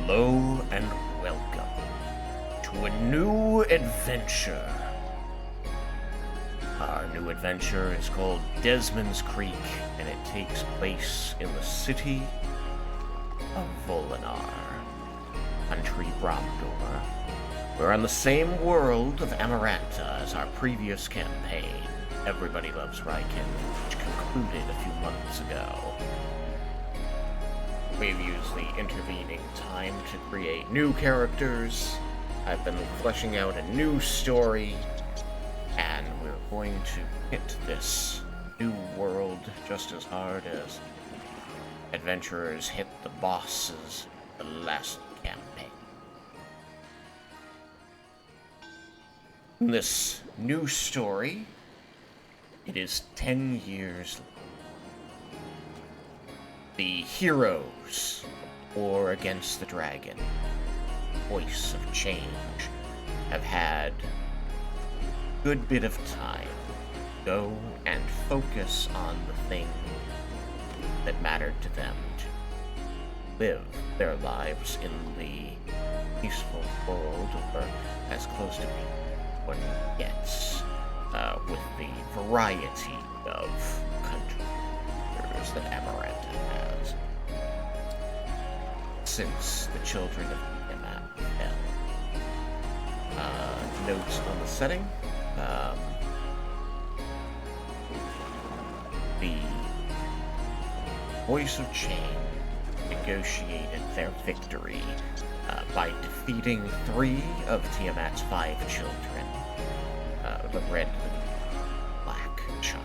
Hello and welcome to a new adventure. Our new adventure is called Desmin's Creek, and it takes place in the city of Volinar, country Bromdor. We're on the same world of Amaranta as our previous campaign, Everybody Loves Raiken, which concluded a few months ago. We've used the intervening time to create new characters. I've been fleshing out a new story, and we're going to hit this new world just as hard as adventurers hit the bosses the last campaign. In this new story, it is 10 years later. The heroes, War Against the Dragon, Voice of Change, have had a good bit of time to go and focus on the thing that mattered to them, to live their lives in the peaceful world, or as close to peace one gets, with the variety of countries that Amaranta has. Since the children of Tiamat fell. Notes on the setting. The Voice of Change negotiated their victory by defeating 3 of Tiamat's 5 children. The red and black child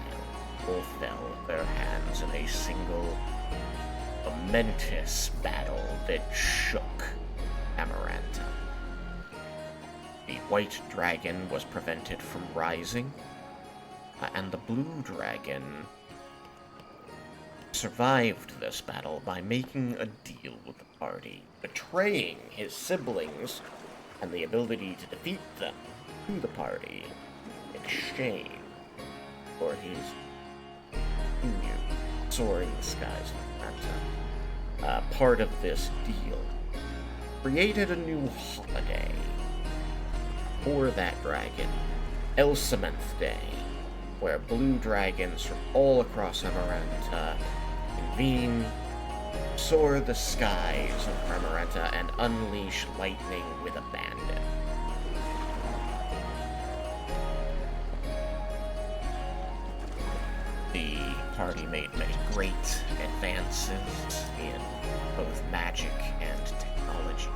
all fell at their hands in a single momentous battle that shook Amaranta. The white dragon was prevented from rising, and the blue dragon survived this battle by making a deal with the party, betraying his siblings and the ability to defeat them to the party in exchange for his continued soaring the skies of Amaranta. Part of this deal created a new holiday for that dragon, Elsamonth Day, where blue dragons from all across Amaranta convene, soar the skies of Amaranta, and unleash lightning with abandon. The party made many great advances in both magic and technology.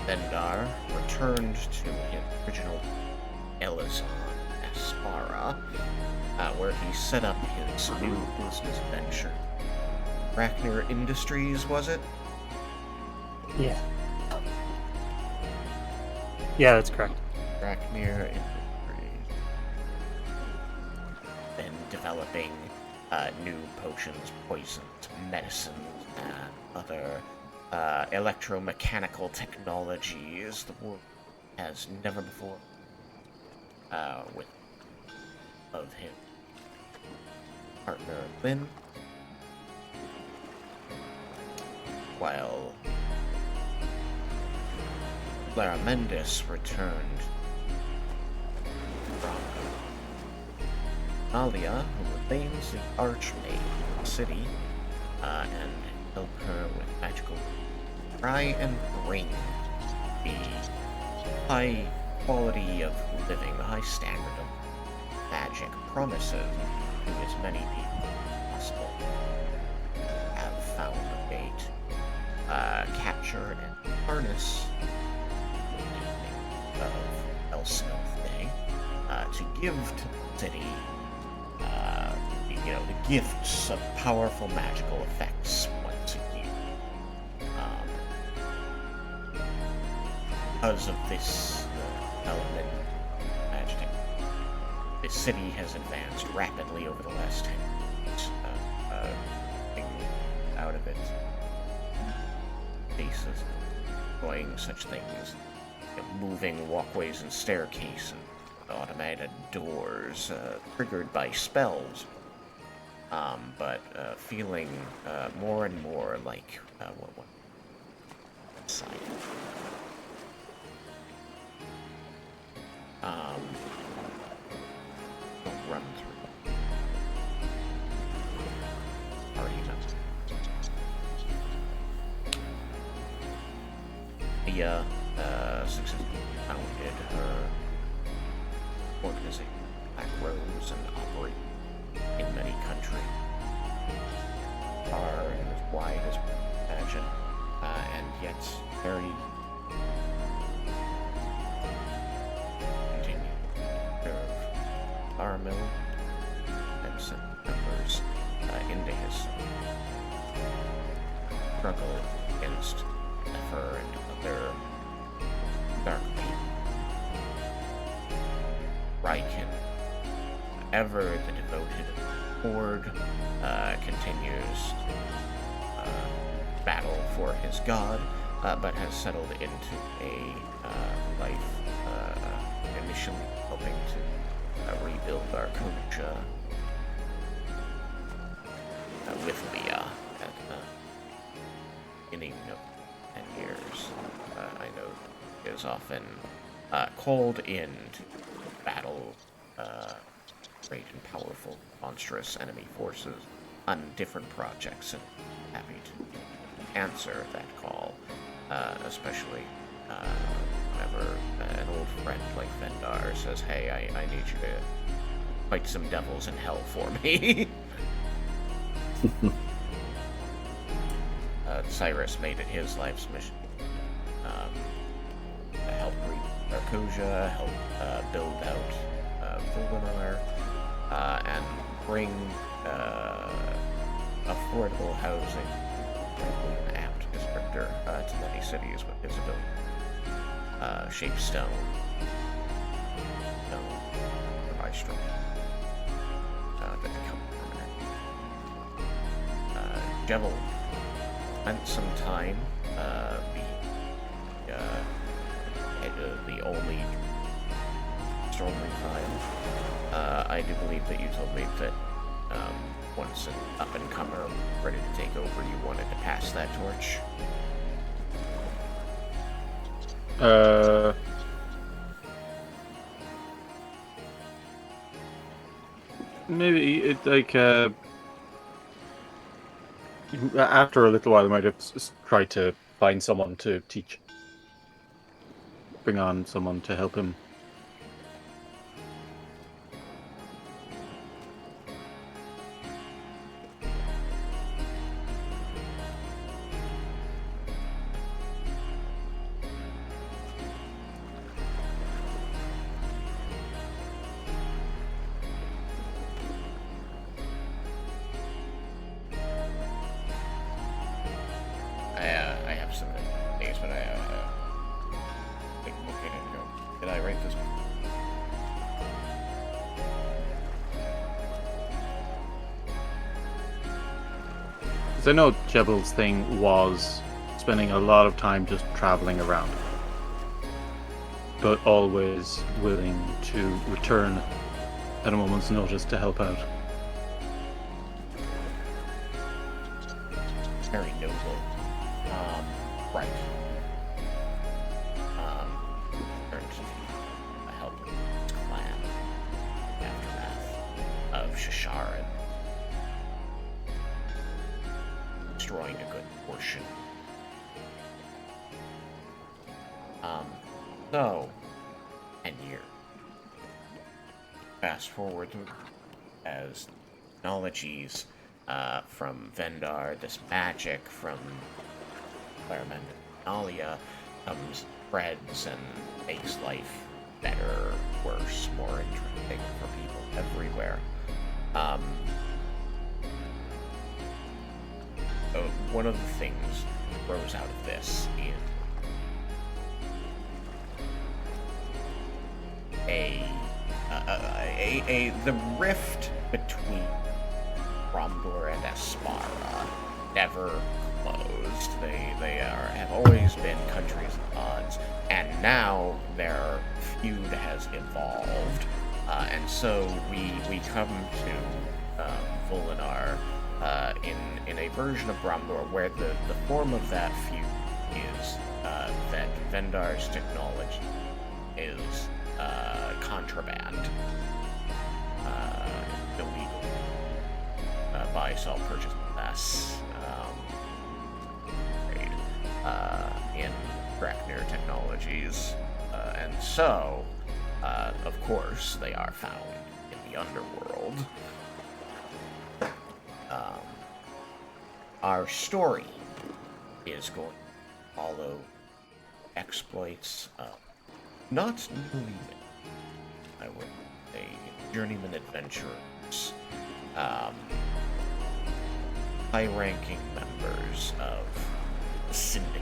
Vendar returned to his original Elazon Aspara, where he set up his new business venture. Raknir Industries, was it? Yeah. Yeah, that's correct. Raknir Industries. Been developing new potions, poisons, medicines, and other electromechanical technologies the world has never before. With of his partner Lynn, while Clara Mendes returned from Alia, who remains the Archmage of the city, and help her with magical try and bring the high quality of living, the high standard of magic promises to as many people as possible. Have found a way to capture and harness the of Elsamonth Day to give to the city the gifts of powerful magical effects once a year. Because of this element of magic, the city has advanced rapidly over the last 10 years, out of its bases, enjoying such things as moving walkways and staircases, automated doors triggered by spells, but feeling more and more like what side? Don't run through. Already enough. Mia successfully founded her organization, Black Rose, and operate in many countries, far and as wide as imagine, and yet very continue to serve our mill and send members into his struggle against Nefer and other dark people. Raiken, ever the devoted horde, continues battle for his god, but has settled into a life initially hoping to rebuild Arconia with Leah at the beginning of 10 years. I know is often called in to battle great and powerful, monstrous enemy forces on different projects, and happy to answer that call, especially whenever an old friend like Vendar says, hey, I need you to fight some devils in hell for me. Cyrus made it his life's mission to help rebuild Arconia, help build out Volinar, and bring affordable housing, an apt descriptor, to many cities with his ability. Shape stone, provide structure that become permanent. Jebel spent some time the only storming time. I do believe that you told me that once an up-and-comer ready to take over, you wanted to pass that torch. Maybe it after a little while, I might have tried to find someone to teach. Bring on someone to help him. I have some things, but I think look at it and go, did I write this one? Because I know Jebel's thing was spending a lot of time just traveling around, but always willing to return at a moment's notice to help out. Very noble. Right. Turned to help his clan aftermath of Shasharan, destroying a good portion. So, 10 years. Fast forward as technologies from Vendar, this magic from Clairmont and Alia spreads and makes life better, worse, more interesting for people everywhere. One of the things that grows out of this is the rift between Romdor and Aspara never closed. They have always been countries at odds, and now their feud has evolved, and so we come to Volinar in a version of Bromdor where the form of that feud is that Vendar's technology is contraband, illegal, buy, sell, purchase, possess, trade, in Draknir technologies, and so, of course, they are found in the underworld. Our story is going to follow exploits of not newly, I would say, journeyman adventurers, high-ranking members of the Syndicate,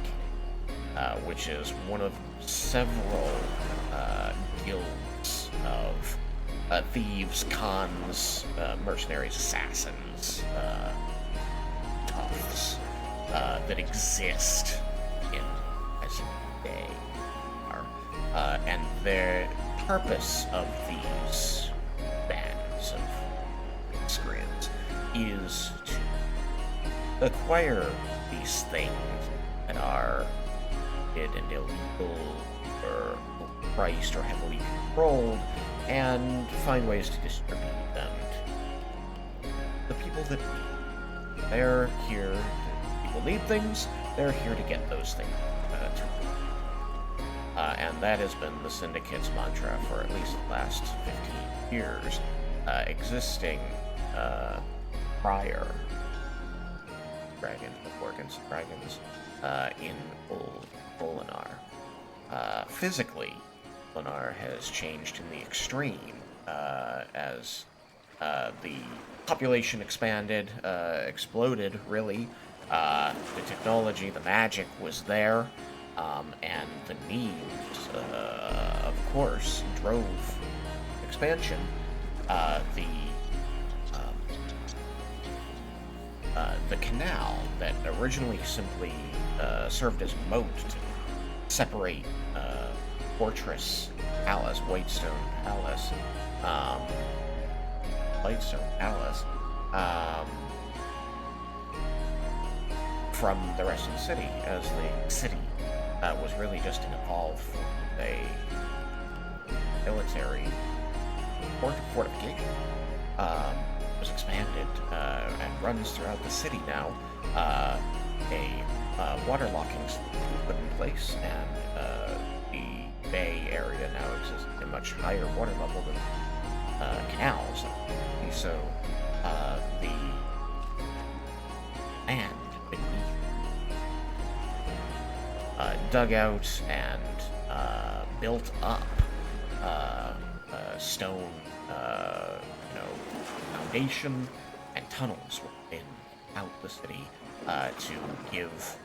which is one of several guilds of thieves, cons, mercenaries, assassins, toughs that exist in present day. And the purpose of these bands of miscreants is to acquire these things that are and illegal or priced or heavily controlled, and find ways to distribute them to the people that need them. They're here. People need things. They're here to get those things to them. And that has been the Syndicate's mantra for at least the last 15 years, existing prior dragons in old Volinar. Physically, Volinar has changed in the extreme as the population expanded, exploded, really. The technology, the magic was there, and the needs, of course, drove expansion. The canal that originally simply served as a moat to separate Fortress Palace, Whitestone Palace, from the rest of the city, as the city was really just an evolved a military fortification. Was expanded and runs throughout the city now. A water locking put in place, and the bay area now exists at a much higher water level than canals. And so the land beneath dug out and built up stone, foundation and tunnels within out the city to give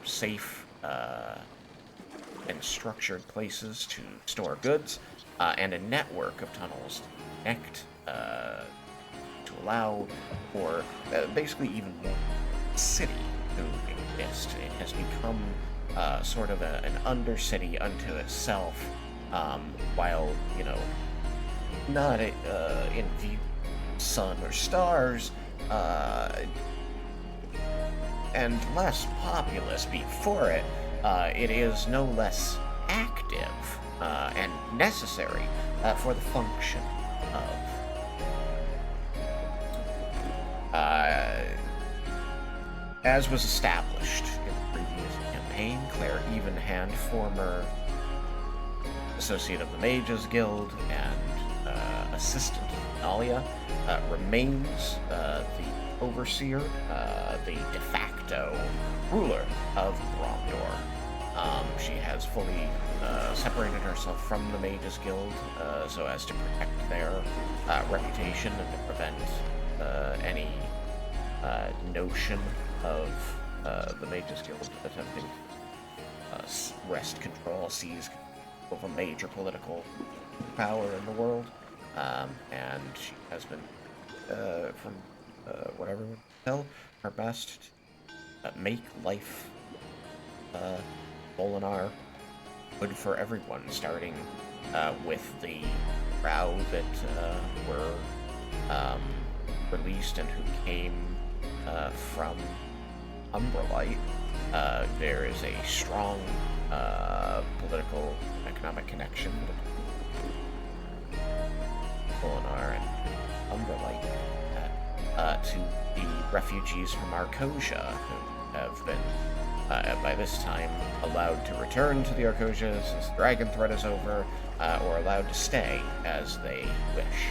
safe and structured places to store goods, and a network of tunnels to connect to allow for basically even more city to exist. It has become sort of an undercity unto itself, while not in view sun or stars, and less populous before it, it is no less active and necessary for the function of. As was established in the previous campaign, Claire Evenhand, former associate of the Mages Guild and assistant Nalia, remains the overseer, the de facto ruler of Bromdor. She has fully separated herself from the Mages Guild so as to protect their reputation and to prevent any notion of the Mages Guild attempting to seize of a major political power in the world. And she has been, from what everyone can tell, her best to make life Volinar good for everyone, starting with the crowd that were released and who came from Umbralite, there is a strong political and economic connection between Volinar and Umbralite to the refugees from Arcosia who have been, by this time, allowed to return to the Arcosia since the dragon threat is over, or allowed to stay as they wish.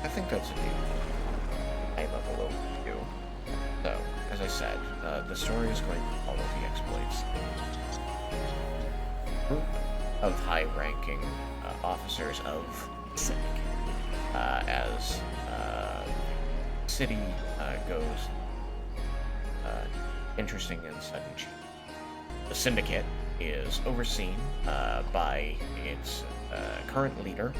I think that's a good high-level overview. So, as I said, the story is going to follow the exploits. Group of high-ranking officers of Syndicate, as city goes interesting and sudden change. The Syndicate is overseen by its current leader,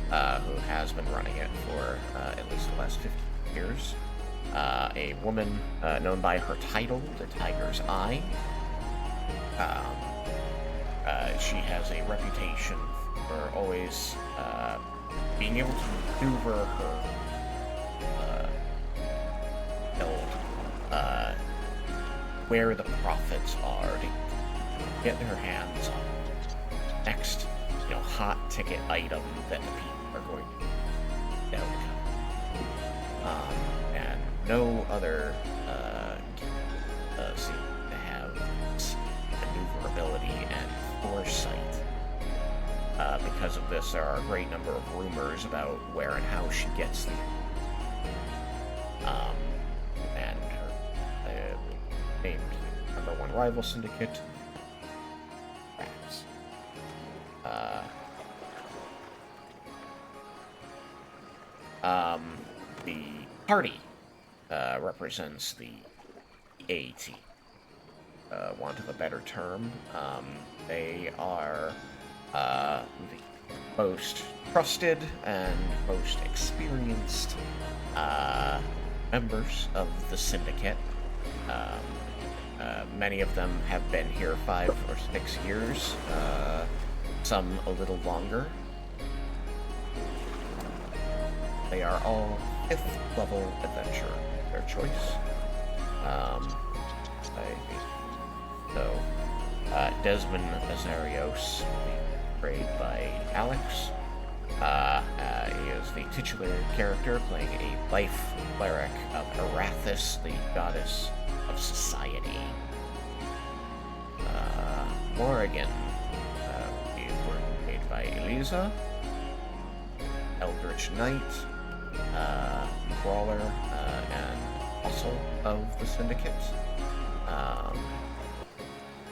who has been running it for at least the last 50 years. A woman known by her title, the Tiger's Eye. She has a reputation for always being able to maneuver her build where the profits are to get their hands on next, hot ticket item that the people are going to outcome. And no other seem to have this maneuverability and foresight. Because of this, there are a great number of rumors about where and how she gets them. And her named #1 rival syndicate, Rats. The party represents the A team. Want of a better term. They are the most trusted and most experienced members of the Syndicate. Many of them have been here 5 or 6 years, some a little longer. They are all 5th level adventurer, their choice. Desmin Azarios, played by Alex. He is the titular character, playing a life cleric of Arathis, the goddess of society. Morrigan, played by Eliza. Eldritch Knight, Brawler, and Apostle of the Syndicate.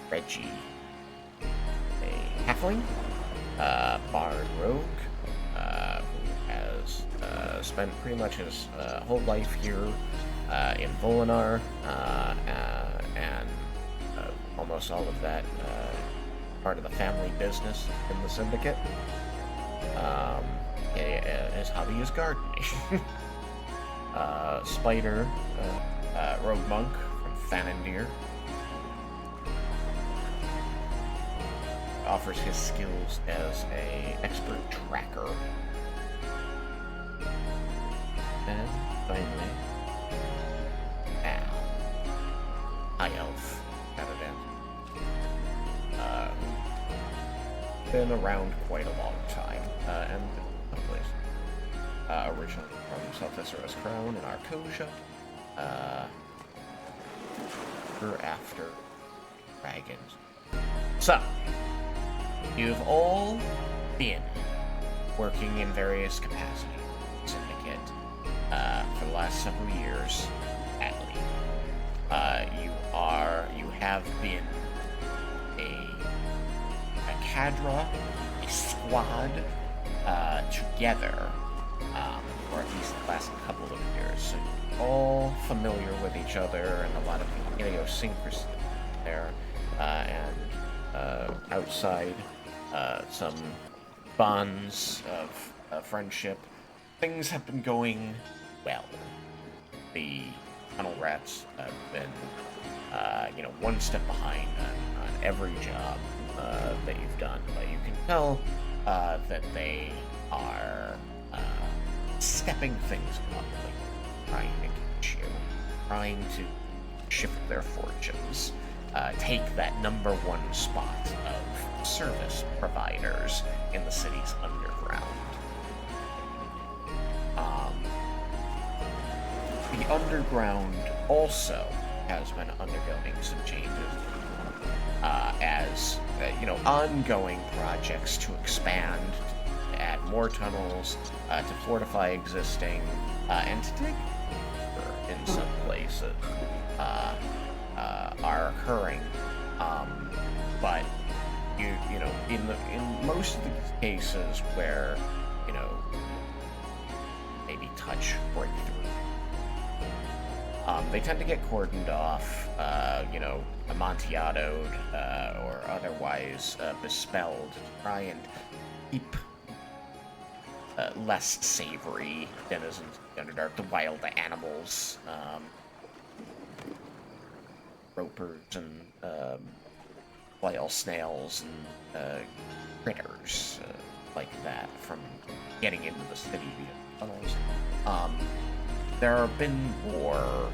Reggie, a halfling, Bard Rogue, who has spent pretty much his whole life here in Volinar, and almost all of that part of the family business in the Syndicate. His hobby is gardening. Spider, Rogue Monk from Fanandir, offers his skills as a expert tracker. And finally, Al, High Elf, been around quite a long time, and someplace. Originally from South Crown in Arcosia, after dragons. So, you've all been working in various capacities in the Syndicate for the last several years, at least. You have been a cadre, a squad, together, for at least the last couple of years. So you're all familiar with each other, and a lot of idiosyncrasy there, and outside, some bonds of friendship. Things have been going well. The tunnel rats have been one step behind on every job that you've done, but you can tell that they are stepping things up, like trying to get you, trying to shift their fortunes, take that number one spot of service providers in the city's underground. The underground also has been undergoing some changes, as ongoing projects to expand, to add more tunnels, to fortify existing, and to dig deeper in some places are occurring. But in most of the cases where maybe touch breakthrough, they tend to get cordoned off, amontillatoed, or otherwise bespelled to try and keep less savory denizens of the Underdark, the wild animals, ropers and whale snails and critters like that from getting into the city via tunnels. There have been more,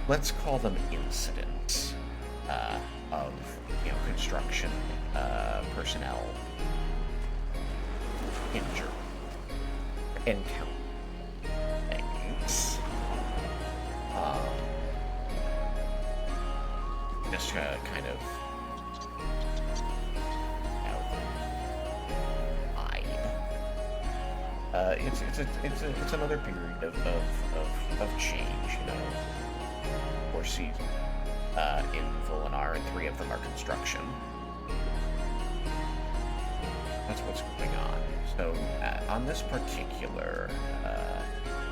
let's call them incidents, of construction personnel injured, encountered things. Just kind of it's another period of change, 4 seasons in Volinar, and 3 of them are construction. That's what's going on. So on this particular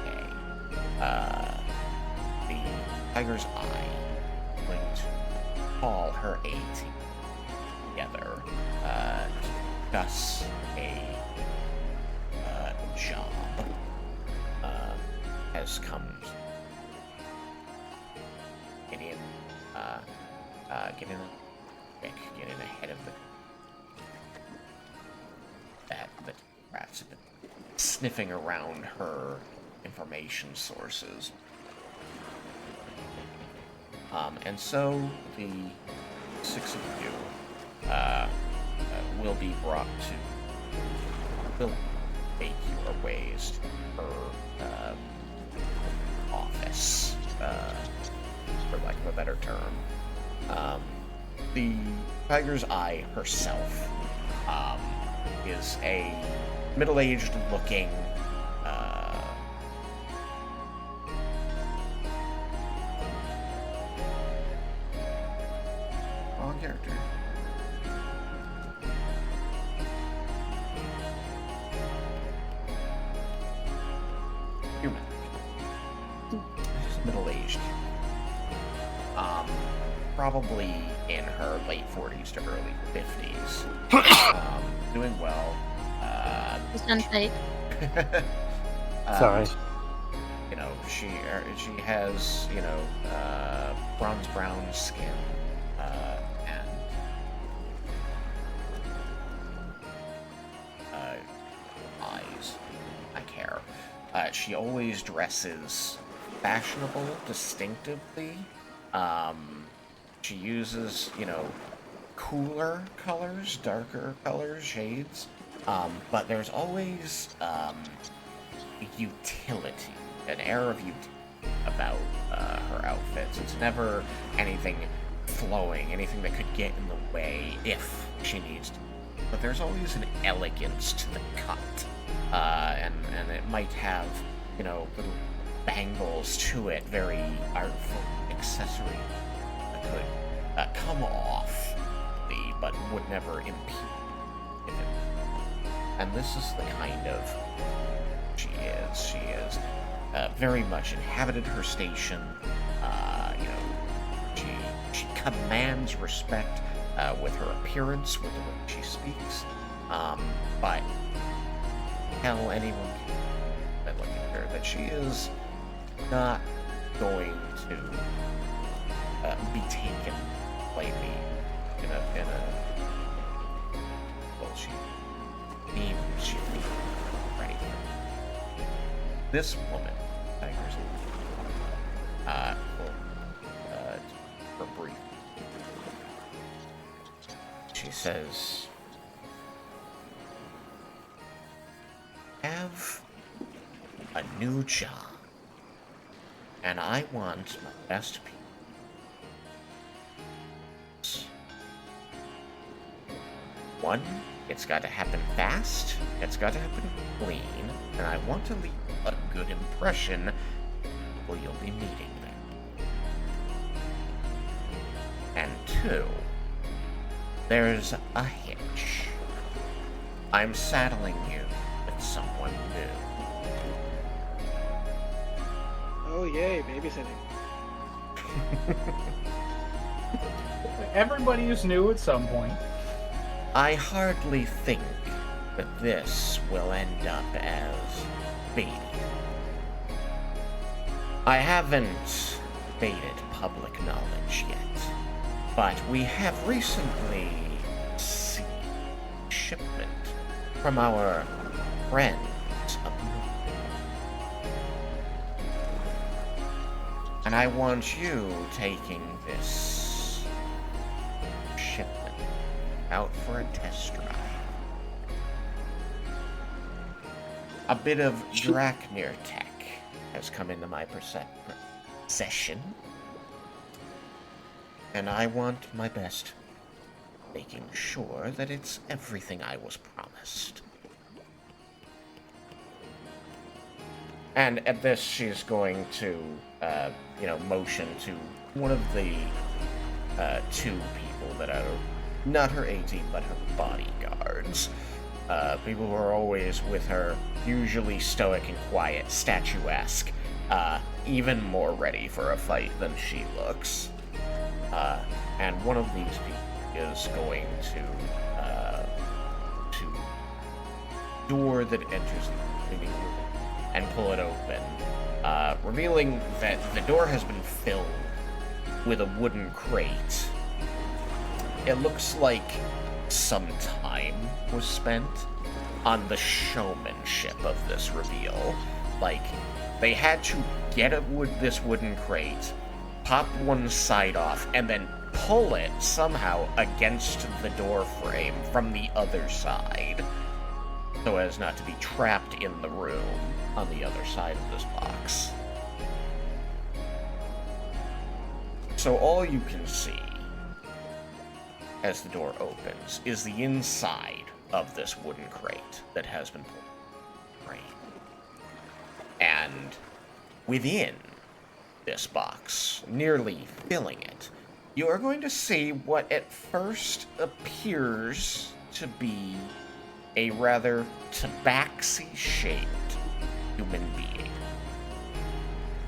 day, the Tiger's Eye is going to call her A team together to discuss a job has come. Get in ahead of the rats have been sniffing around her information sources. And so the 6 of you will be brought to, will make your ways to her office, for lack of a better term. The Tiger's Eye herself is a middle-aged looking wrong character. Human. She's middle-aged. Probably in her late 40s to early 50s. Doing well. Sensei. Sorry. She has, bronze brown skin, and eyes. I care. She always dresses fashionable, distinctively. She uses, cooler colors, darker colors, shades, but there's always utility, an air of utility about her outfits. It's never anything flowing, anything that could get in the way if she needs to. But there's always an elegance to the cut, and it might have, little bangles to it, very artful accessory that could come off but would never impede it. And this is the kind of she is. She is very much inhabited her station. She commands respect with her appearance, with the way she speaks. But tell anyone that look at her that she is not going to be taken lightly in a well, she ready. This woman, Tigers, for brief. She says, have a new job, and I want my best people. One, it's got to happen fast, it's got to happen clean, and I want to leave a good impression where you'll be meeting them. And two, there's a hitch. I'm saddling you with someone new. Oh yay, babysitting. Everybody is new at some point. I hardly think that this will end up as baby. I haven't made it public knowledge yet, but we have recently seen a shipment from our friends up north. And I want you taking this shipment out for a test drive. A bit of Draknir tech has come into my possession, and I want my best, making sure that it's everything I was promised. And at this, she's going to, motion to one of the two people that are not her AT, but her bodyguards. People who are always with her, usually stoic and quiet, statuesque, even more ready for a fight than she looks. And one of these people is going to door that enters the living room and pull it open, revealing that the door has been filled with a wooden crate. It looks like some time was spent on the showmanship of this reveal. Like, they had to get this wooden crate, pop one side off, and then pull it somehow against the door frame from the other side, so as not to be trapped in the room on the other side of this box. So all you can see as the door opens is the inside of this wooden crate that has been pulled. Right. And within this box, nearly filling it, you are going to see what at first appears to be a rather tabaxi-shaped human being.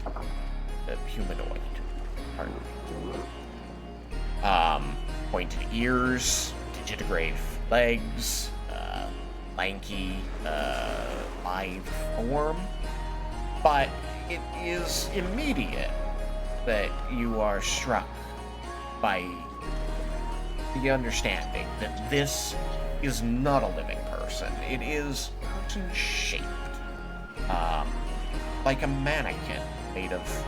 A humanoid. Pardon me. Pointed ears, digitigrade legs, lanky, lithe form. But it is immediate that you are struck by the understanding that this is not a living person. It is person-shaped. Like a mannequin made of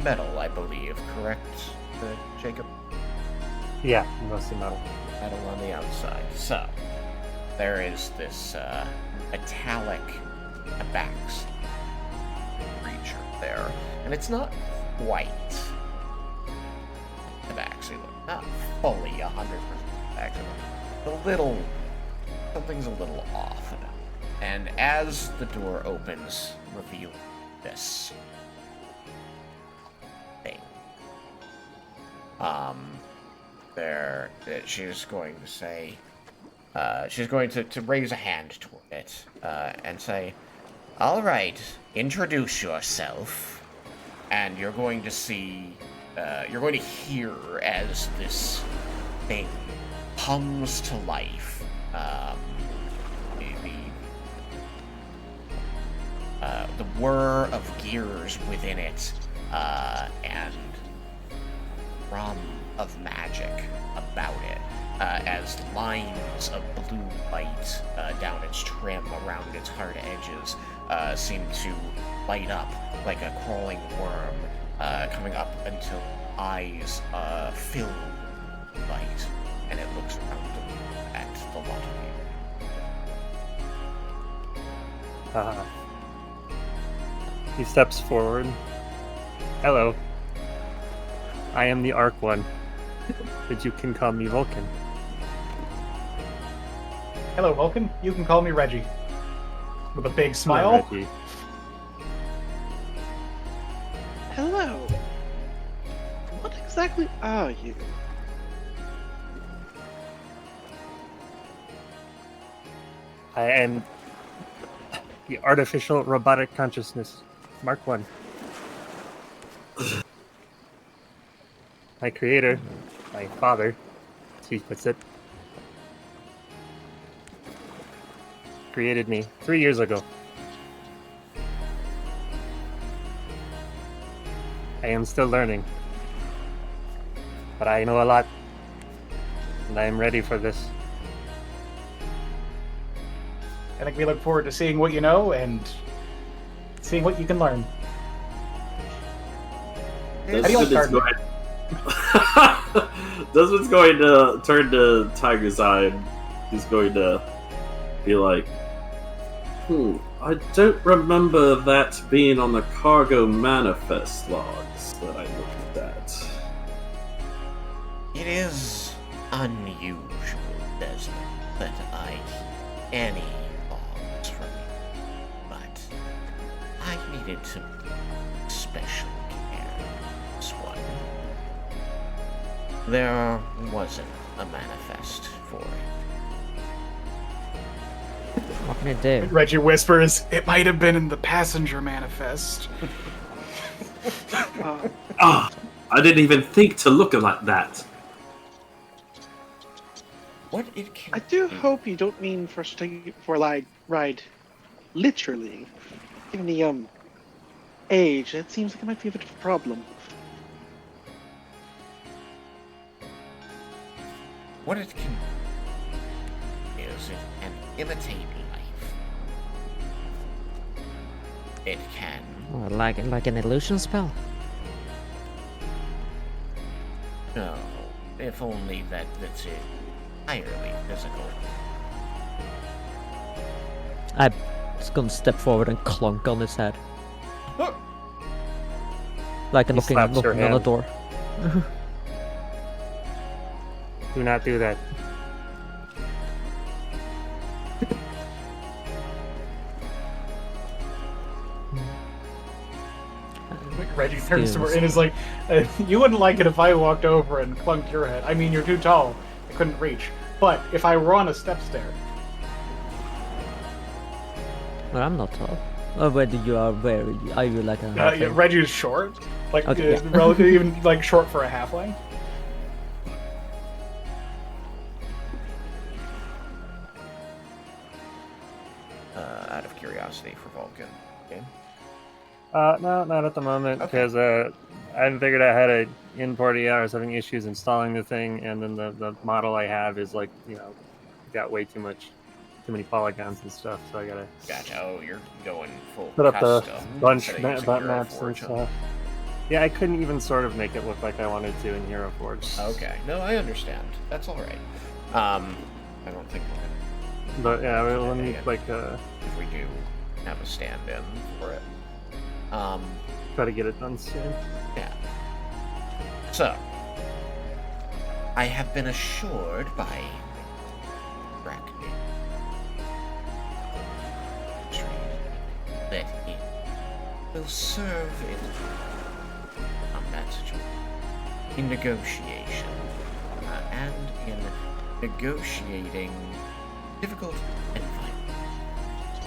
metal, I believe, correct, Jacob? Yeah, mostly metal. Metal on the outside. So, there is this metallic tabaxi creature there. And it's not quite tabaxi, not fully 100% tabaxi. Something's a little off about it. And as the door opens, reveal this thing. She's going to say, she's going to raise a hand toward it, and say, all right, introduce yourself. And you're going to see, you're going to hear as this thing hums to life, the whir of gears within it, and thrum of magic about it, as lines of blue light down its trim around its hard edges seem to light up like a crawling worm, coming up until eyes fill with light, and it looks around at the lot of you. He steps forward. Hello. I am the Arc One, but you can call me Vulcan. Hello, Vulcan. You can call me Reggie. With a big smile. Hello, Reggie. Hello. What exactly are you? I am the artificial robotic consciousness, Mark One. My creator, my father, as he puts it, created me 3 years ago. I am still learning, but I know a lot, and I am ready for this. I think we look forward to seeing what you know and seeing what you can learn. How do you like gardening? Desmond's going to turn to Tiger's Eye and he's going to be like, I don't remember that being on the cargo manifest logs that I looked at. It is unusual, Desmond, that I keep any logs from you, but I needed some special care on this one. There wasn't a manifest for it. What can I do? Reggie whispers, "It might have been in the passenger manifest." I didn't even think to look at that. What it can I do be- hope you don't mean for us to take it for like ride, literally. Given the age, it seems like it might be a bit of a problem. What it can do is it can imitate life. It can Oh, like an illusion spell? no, if only that it's entirely physical. I'm just gonna step forward and clunk on his head. Like He looking slaps your on a hand. door. Do not do that. Reggie turns to her Excuse. and is like, "You wouldn't like it if I walked over and clunked your head. I mean, you're too tall. I couldn't reach. But if I were on a step stair." Well, I'm not tall. Oh, whether you are very... Are you like a... Yeah, halfling? Reggie is short. Like, Okay, yeah. relatively even like short for a halfling. Out of curiosity for Vulcan. Okay. No, not at the moment, Okay. because I haven't figured out how to import it. I was having issues installing the thing, and then the model I have is like, got way too many polygons and stuff, so I gotta Gotcha. Oh, you're going full put up the custom bunch instead of using butt Hero maps and Forge, huh? stuff. Yeah, I couldn't even sort of make it look like I wanted to in Hero Forge. Okay. No, I understand. That's all right. I don't think we're gonna. But yeah, we'll Yeah, need yeah. like If we do have a stand-in for it. try to get it done soon. Yeah. So, I have been assured by Brackney that it will serve in combat situation, in negotiation, and in negotiating difficult environments,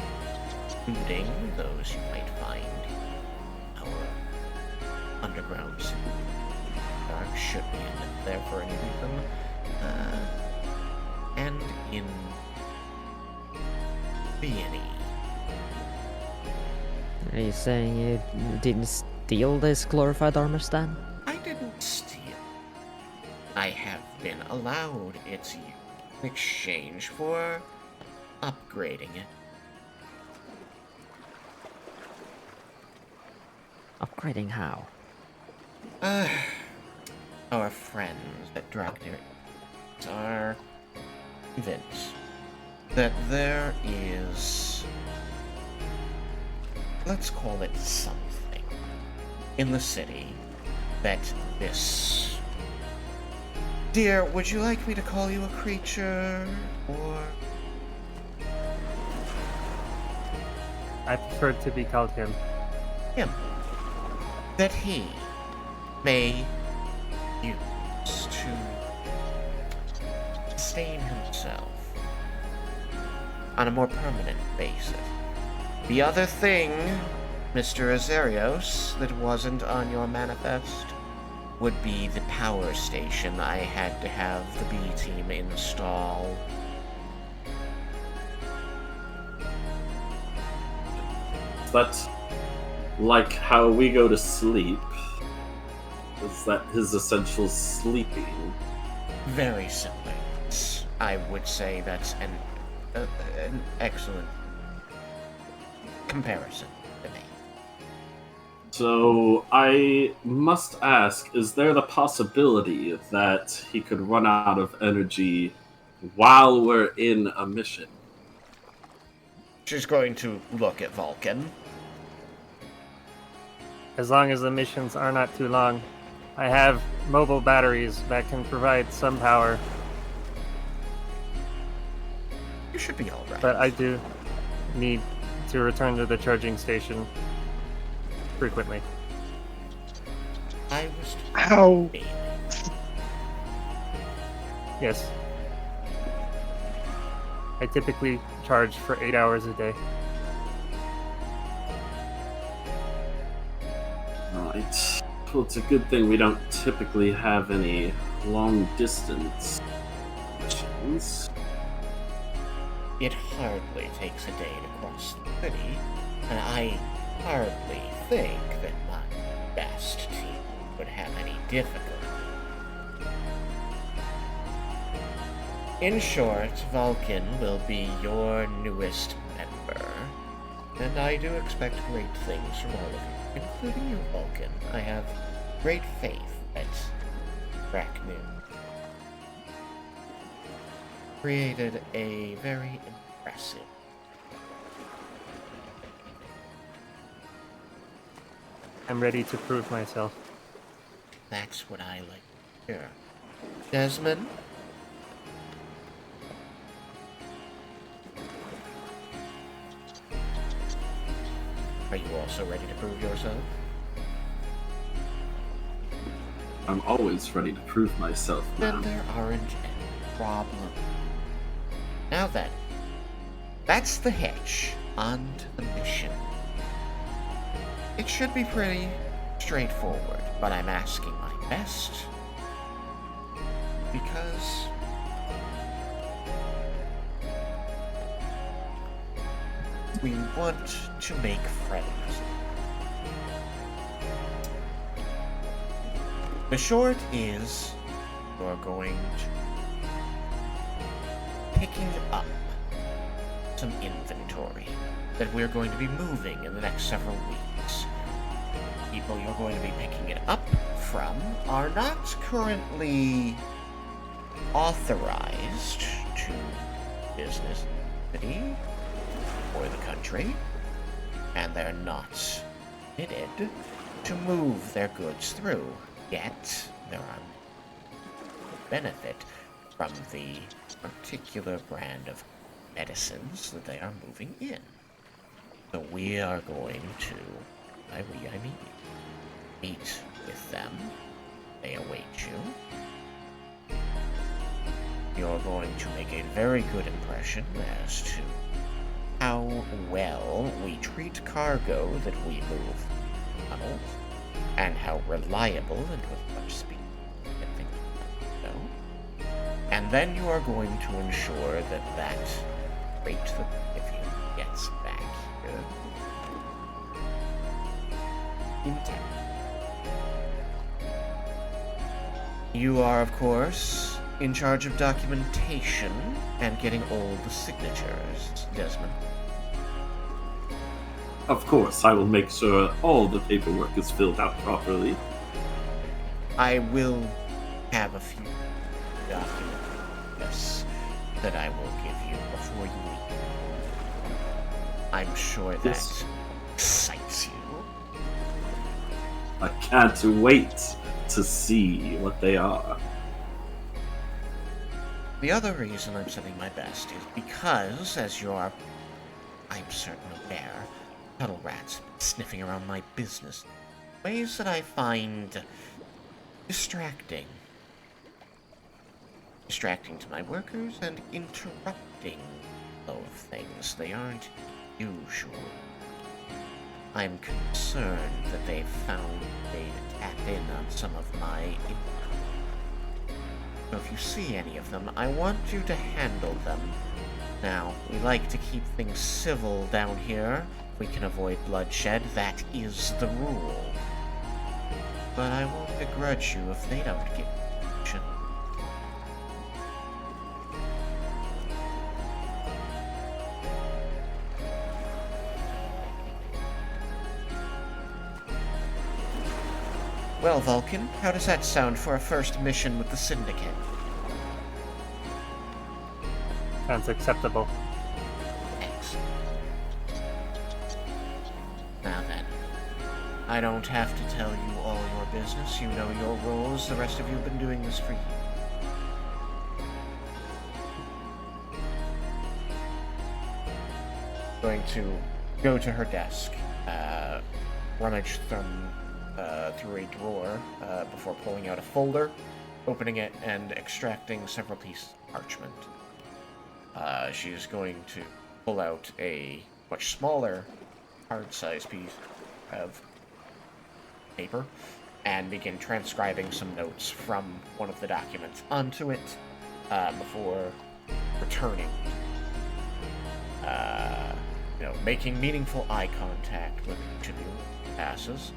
including those you might find in our underground city. There should be in there for any reason, and in B&E. Are you saying you didn't steal this glorified armor stand? I didn't steal. I have been allowed its use in exchange for upgrading it. Upgrading how? Our friends at Dragnir are convinced that there is, let's call it something, in the city that this... Dear, would you like me to call you a creature, or... I prefer to be called him. him? That he may use to sustain himself on a more permanent basis. The other thing, Mr. Azarios, that wasn't on your manifest would be the power station I had to have the B team install. That's like how we go to sleep. Is that his essential sleeping? Very similar. I would say that's an excellent comparison to me. So I must ask, is there the possibility that he could run out of energy while we're in a mission? She's going to look at Vulcan. As long as the missions are not too long. I have mobile batteries that can provide some power, You should be alright. but I do need to return to the charging station frequently. I was Ow. Yes. I typically charge for 8 hours a day. Right. Well, it's a good thing we don't typically have any long distance missions. It hardly takes a day to cross the city, and I hardly think that my best team would have any difficulty. In short, Vulcan will be your newest member, and I do expect great things from all of you, including you, Vulcan. I have great faith that Dragnir created a very impressive. I'm ready to prove myself. That's what I like to hear. Desmin? Are you also ready to prove yourself? I'm always ready to prove myself, Then ma'am. there aren't any problem. Now then, that's the hitch on to the mission. It should be pretty straightforward, but I'm asking my best because we want to make friends. The short is you're going to picking up some inventory that we're going to be moving in the next several weeks. People you're going to be picking it up from are not currently authorized to business in the city or the country, and they're not permitted to move their goods through. Yet, there are benefit from the particular brand of medicines that they are moving in. So we are going to, by we I mean, meet with them. They await you. You're going to make a very good impression as to how well we treat cargo that we move tunnels, and how reliable and with much speed and things go. And then you are going to ensure that that freight that if you gets back here intact. You are, of course, in charge of documentation and getting all the signatures, Desmond. Of course, I will make sure all the paperwork is filled out properly. I will have a few documents that I will give you before you leave. I'm sure that Yes. excites you. I can't wait to see what they are. The other reason I'm sending my best is because, as you are, I'm certain, aware, puddle rats sniffing around my business. Ways that I find distracting. Distracting to my workers and interrupting flow of things. They aren't usual. I'm concerned that they've found a way to tap in on some of my income. So if you see any of them, I want you to handle them. Now, we like to keep things civil down here. If we can avoid bloodshed, that is the rule. But I won't begrudge you if they don't get attention. Well, Vulcan, how does that sound for a first mission with the Syndicate? Sounds acceptable. Excellent. Now then, I don't have to tell you all your business. You know your roles. The rest of you have been doing this for years. Going to go to her desk, rummage through a drawer before pulling out a folder, opening it, and extracting several pieces of parchment. She is going to pull out a much smaller, hard-sized piece of paper and begin transcribing some notes from one of the documents onto it before returning. Making meaningful eye contact with each of you passes.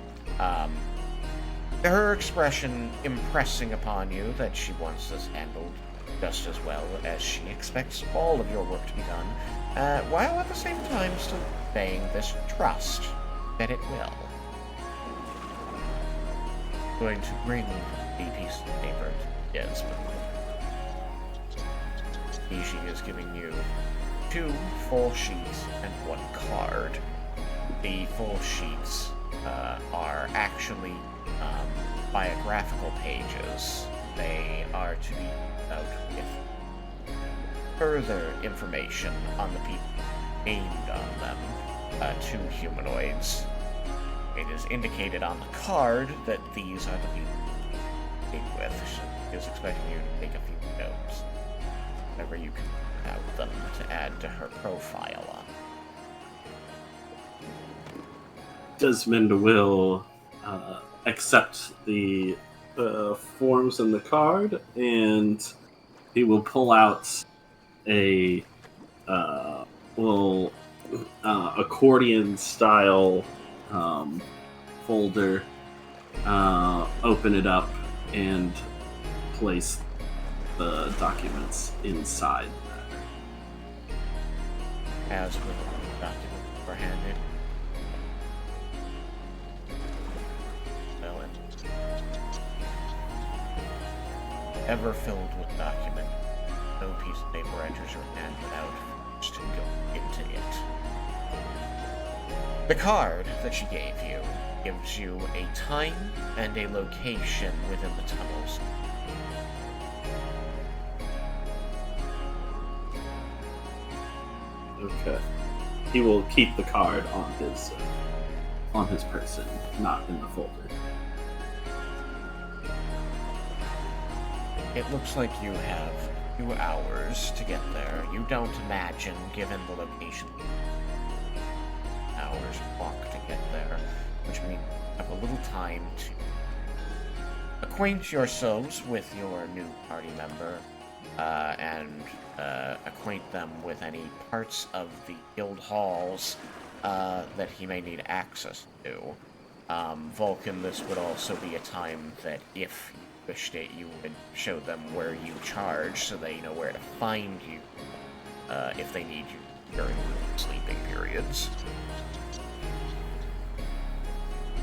Her expression impressing upon you that she wants this handled just as well as she expects all of your work to be done, while at the same time still conveying this trust that it will. Going to bring the piece of paper to Desmond. She is giving you 2 full sheets and 1 card. The full sheets are actually biographical pages. They are to be out with further information on the people named on them, 2 humanoids. It is indicated on the card that these are the people being with. She is expecting you to take a few notes, whenever you can about them to add to her profile on. Desmond will accept the forms in the card, and he will pull out a little accordion-style folder, open it up, and place the documents inside there. As with the documents were handed. Ever filled with document, no piece of paper enters your hand without first to go into it. The card that she gave you gives you a time and a location within the tunnels. Okay. He will keep the card on his person, not in the folder. It looks like you have 2 hours to get there. You don't imagine, given the location, hours walk to get there, which means you have a little time to acquaint yourselves with your new party member, and acquaint them with any parts of the guild halls that he may need access to. Vulcan, this would also be a time that if you wish state, you would show them where you charge so they know where to find you if they need you during sleeping periods.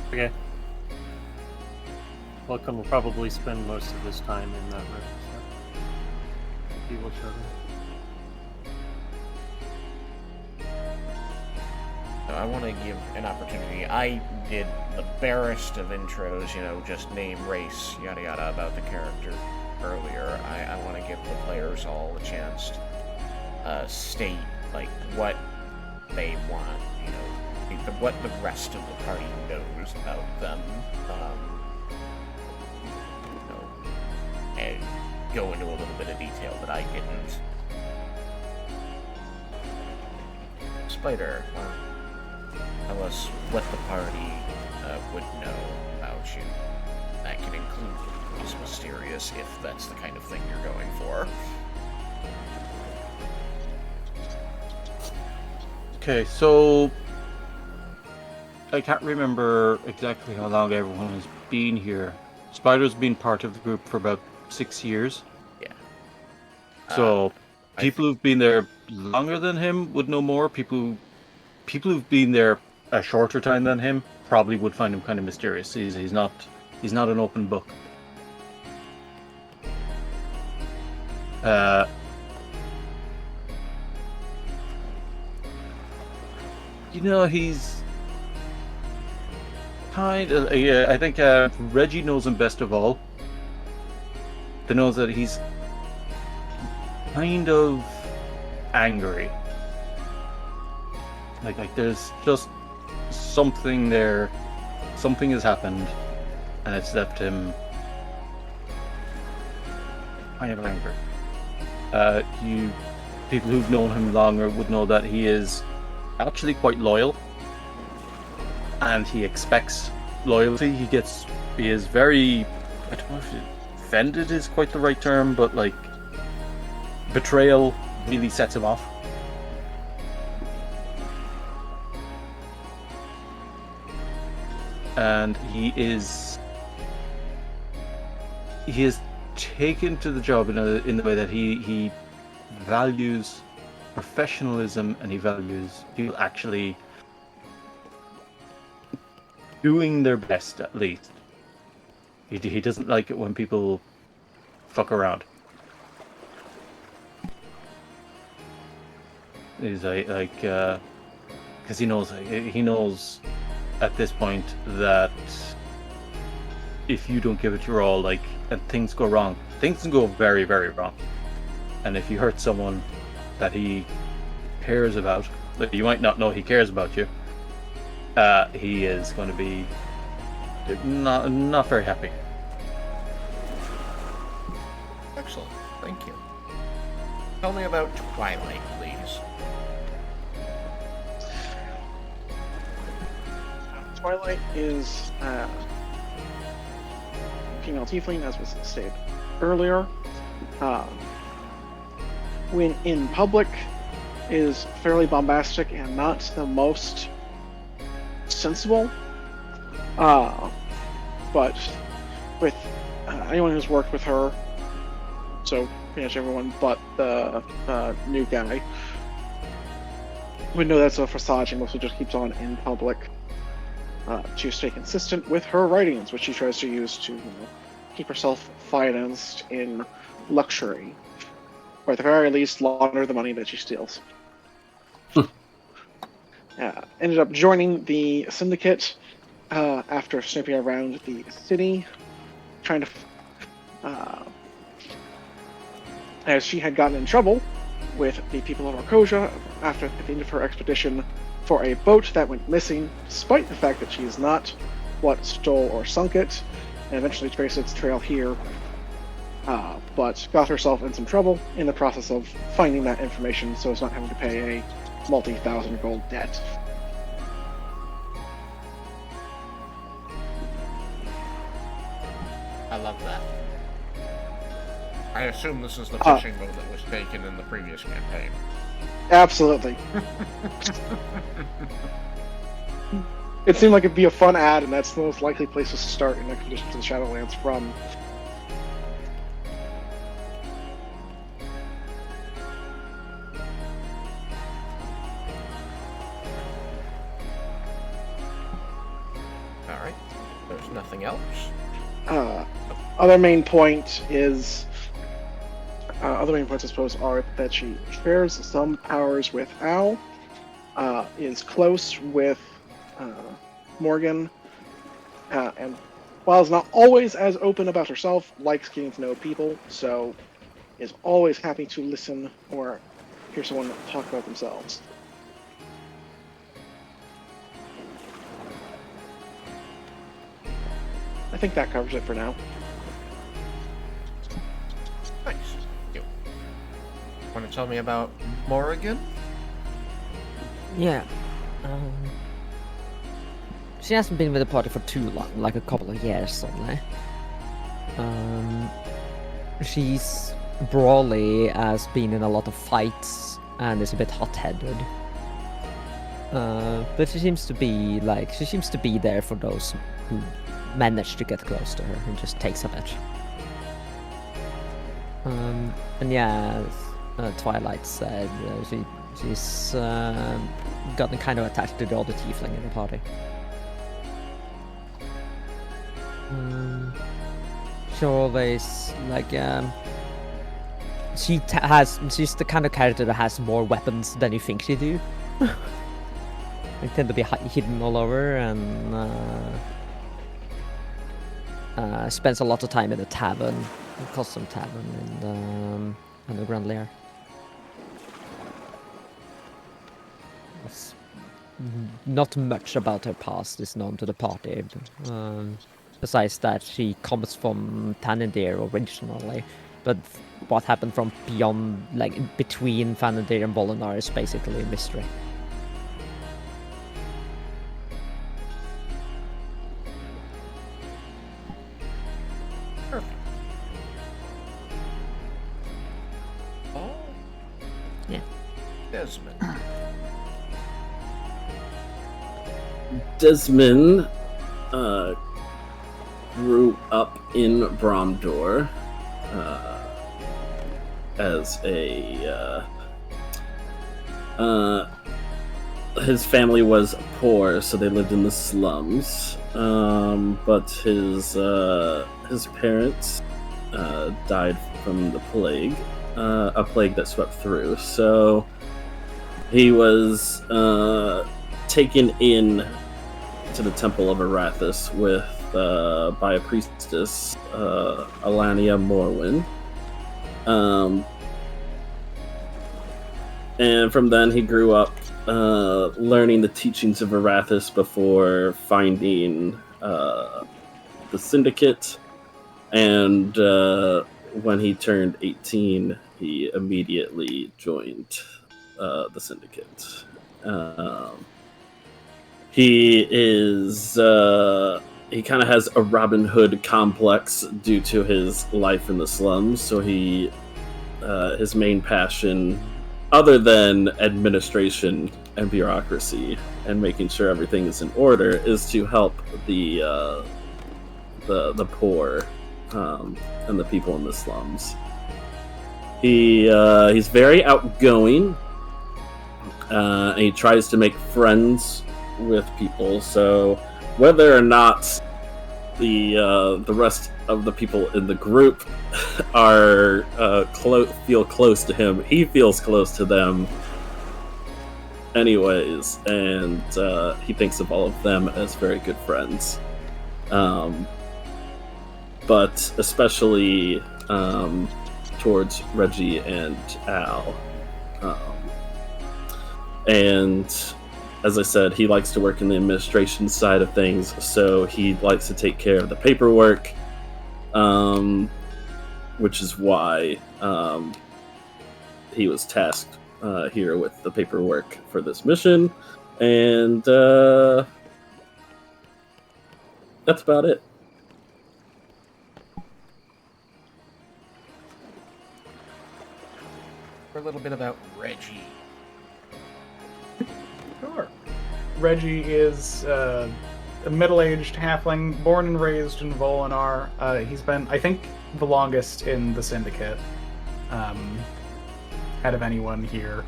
Okay. Vulcan will probably spend most of his time in that room, so he will show them. So I want to give an opportunity. I did the barest of intros, just name, race, yada yada about the character earlier. I want to give the players all a chance to state, what they want, what the rest of the party knows about them, and go into a little bit of detail that I didn't. Spider, tell us what the party would know about you. That can include what's mysterious, if that's the kind of thing you're going for. Okay, so I can't remember exactly how long everyone has been here. Spider's been part of the group for about 6 years. Yeah. So people who've been there longer than him would know more. People who've been there a shorter time than him probably would find him kind of mysterious. He's not an open book. He's kind of. I think Reggie knows him best of all. He knows that he's kind of angry. Like there's just something there. Something has happened, and it's left him kind of angry. People who've known him longer would know that he is actually quite loyal, and he expects loyalty. He is very, I don't know if offended is quite the right term, but betrayal really sets him off. And he is taken to the job in the way that he values professionalism, and he values people actually doing their best, at least. He doesn't like it when people fuck around. He's because he knows at this point that if you don't give it your all, and things go wrong, things can go very, very wrong. And if you hurt someone that he cares about, that you might not know he cares about you, he is going to be not very happy. Excellent, thank you. Tell me about Twilight, please. Twilight is female tiefling, as was stated earlier. When in public, is fairly bombastic and not the most sensible. But with anyone who's worked with her, so pretty much everyone but the new guy, would know that's a facade. She mostly just keeps on in public to stay consistent with her writings, which she tries to use to keep herself financed in luxury, or at the very least launder the money that she steals. Ended up joining the syndicate after snooping around the city, trying to as she had gotten in trouble with the people of Arcosia at the end of her expedition for a boat that went missing, despite the fact that she is not what stole or sunk it, and eventually traced its trail here, but got herself in some trouble in the process of finding that information, so as not having to pay a multi-thousand gold debt. I love that. I assume this is the fishing boat that was taken in the previous campaign. Absolutely. It seemed like it'd be a fun ad, and that's the most likely place to start an expedition to the Shadowlands from. Nothing else? Other main points, I suppose, are that she shares some powers with Al, is close with Morgan, and while is not always as open about herself, likes getting to know people, so is always happy to listen or hear someone talk about themselves. I think that covers it for now. Nice. You want to tell me about Morrigan? Yeah. She hasn't been with the party for too long, like a couple of years only. She's brawly, has been in a lot of fights, and is a bit hot-headed. But she seems to be there for those who manage to get close to her and just takes a bit. And yeah, Twilight said she's gotten kind of attached to the other tiefling in the party. She always she's the kind of character that has more weapons than you think she do. They tend to be hidden all over, and spends a lot of time in the tavern, the custom tavern in the underground lair. Not much about her past is known to the party. Besides that, she comes from Tannendir originally, but what happened from beyond, between Tannendir and Volinar is basically a mystery. Perfect. Oh. Yeah. Desmin. Desmin grew up in Bromdor as his family was poor, so they lived in the slums. But his parents died from the plague, a plague that swept through. So he was taken in to the Temple of Arathis by a priestess, Alania Morwyn. And from then he grew up learning the teachings of Arathis before finding the Syndicate. And when he turned 18, he immediately joined the Syndicate. He kind of has a Robin Hood complex due to his life in the slums. So his main passion, other than administration and bureaucracy and making sure everything is in order, is to help the poor and the people in the slums. He's very outgoing. And he tries to make friends with people, so whether or not the rest of the people in the group are feel close to him, he feels close to them anyways, and he thinks of all of them as very good friends, but especially towards Reggie and Al. And as I said, he likes to work in the administration side of things, so he likes to take care of the paperwork, which is why he was tasked here with the paperwork for this mission, and that's about it. For a little bit about Reggie. Sure. Reggie is a middle-aged halfling, born and raised in Volinar. He's been, I think, the longest in the Syndicate, out of anyone here.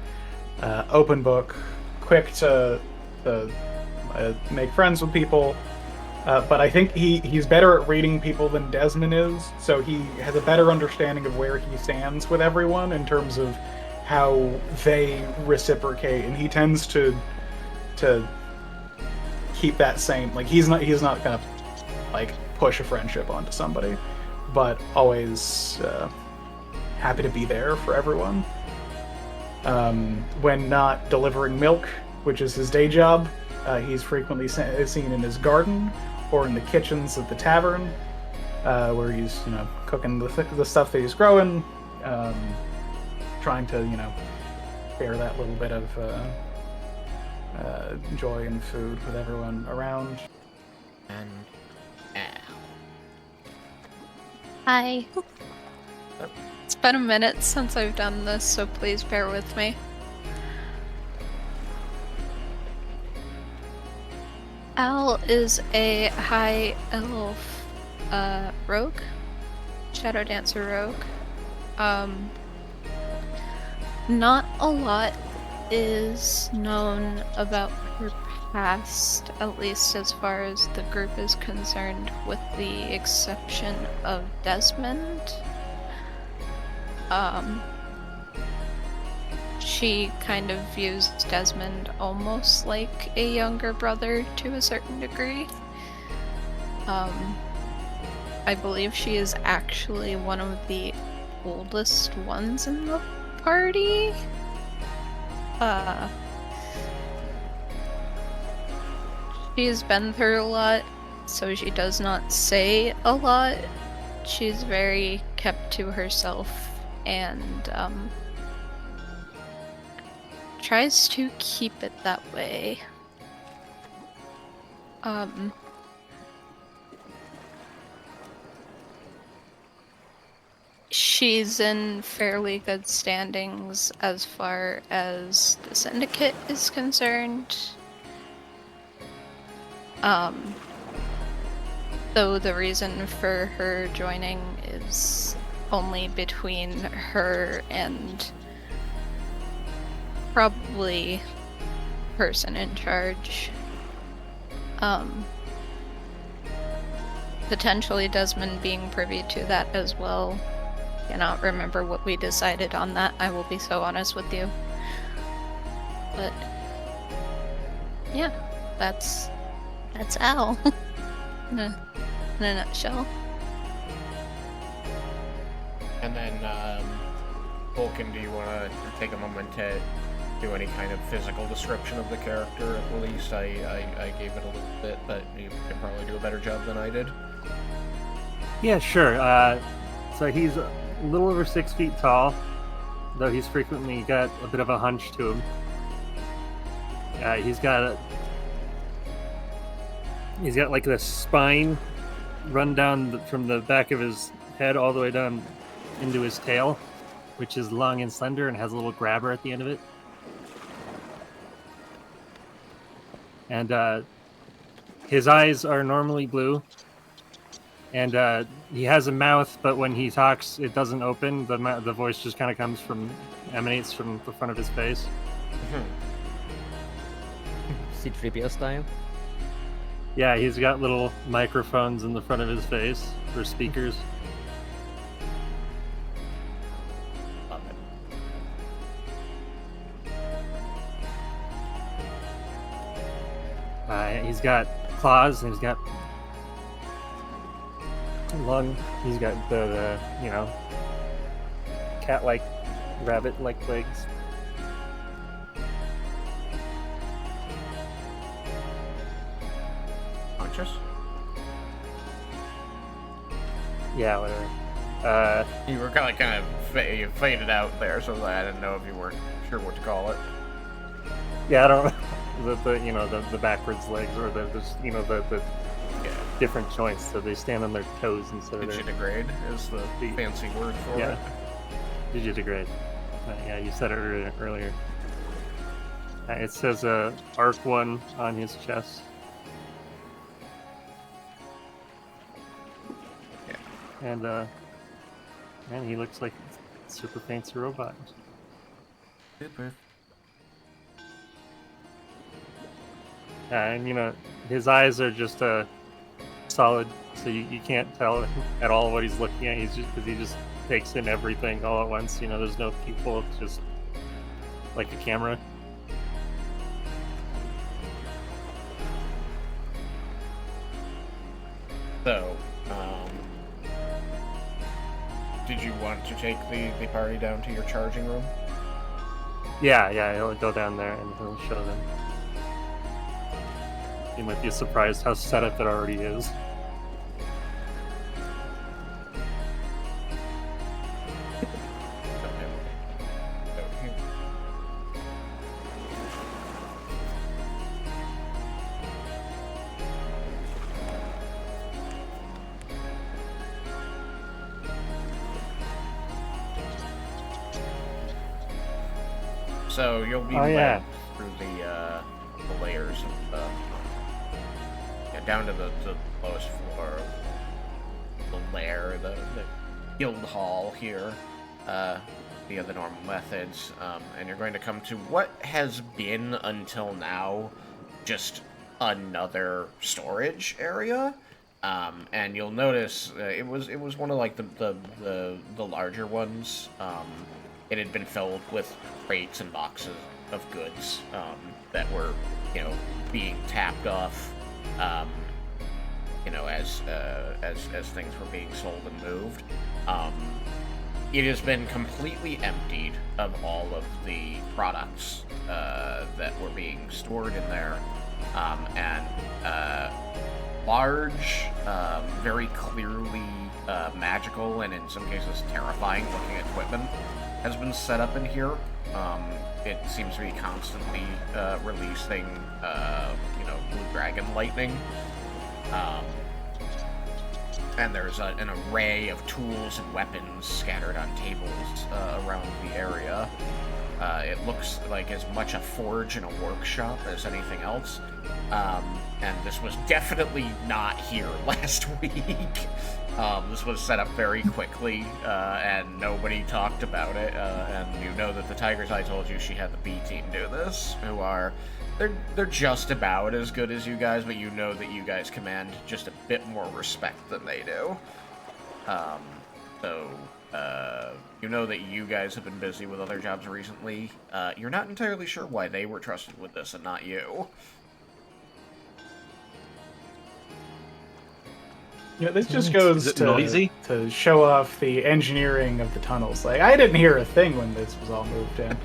Open book, quick to make friends with people, But I think he's better at reading people than Desmin is, so he has a better understanding of where he stands with everyone in terms of how they reciprocate, and he tends to keep that same. Like he's not gonna like push a friendship onto somebody, but always happy to be there for everyone. When not delivering milk, which is his day job, he's frequently seen in his garden or in the kitchens of the tavern, where he's cooking the stuff that he's growing, trying to share that little bit of joy and food with everyone around. And Al. Hi. It's been a minute since I've done this, so please bear with me. Al is a high elf rogue, shadow dancer rogue. Not a lot is known about her past, at least as far as the group is concerned, with the exception of Desmond. She kind of views Desmond almost like a younger brother to a certain degree. I believe she is actually one of the oldest ones in the party. She's been through a lot, so she does not say a lot. She's very kept to herself and tries to keep it that way. She's in fairly good standings as far as the syndicate is concerned. Though the reason for her joining is only between her and probably person in charge. Potentially Desmond being privy to that as well. Cannot remember what we decided on that, I will be so honest with you. But yeah, that's Al in a nutshell. And then, Vulcan, do you want to take a moment to do any kind of physical description of the character? At least I gave it a little bit, but you can probably do a better job than I did. Yeah, sure. So he's a little over 6 feet tall, though he's frequently got a bit of a hunch to him. He's got like the spine run down from the back of his head all the way down into his tail, which is long and slender and has a little grabber at the end of it. And his eyes are normally blue. And he has a mouth, but when he talks, it doesn't open. The voice just kind of emanates from the front of his face. C-3PO style. Yeah, he's got little microphones in the front of his face for speakers. Love it. He's got claws, and he's got he's got the cat-like, rabbit-like legs. Conscious? Yeah, whatever. You were kind of you faded out there, so I didn't know if you weren't sure what to call it. Yeah, I don't know. The backwards legs, or the different joints, so they stand on their toes instead of their... Digitigrade is the fancy word for it. Digitigrade. Yeah, you said it earlier. It says Arc 1 on his chest. Yeah. And he looks like a super fancy robot. Super. And his eyes are just solid, so you can't tell at all what he's looking at. He's just because he just takes in everything all at once. You know, there's no pupil. It's just like a camera. So, did you want to take the party down to your charging room? Yeah, he'll go down there and he'll show them. You might be surprised how set up it already is. So you'll be led through the layers of down to the lowest floor, the lair, the guild hall here, via the normal methods, and you're going to come to what has been until now just another storage area. And you'll notice it was one of like the larger ones. It had been filled with crates and boxes of goods that were, being tapped off, as things were being sold and moved. It has been completely emptied of all of the products that were being stored in there, and large, very clearly magical, and in some cases terrifying looking equipment has been set up in here. It seems to be constantly releasing, blue dragon lightning. And there's an array of tools and weapons scattered on tables around the area. It looks like as much a forge and a workshop as anything else. And this was definitely not here last week. This was set up very quickly, and nobody talked about it. And you know that the Tiger's Eye told you she had the B team do this, who are... They're just about as good as you guys, but you know that you guys command just a bit more respect than they do. You know that you guys have been busy with other jobs recently. You're not entirely sure why they were trusted with this and not you. This just goes noisy? to show off the engineering of the tunnels. Like, I didn't hear a thing when this was all moved in.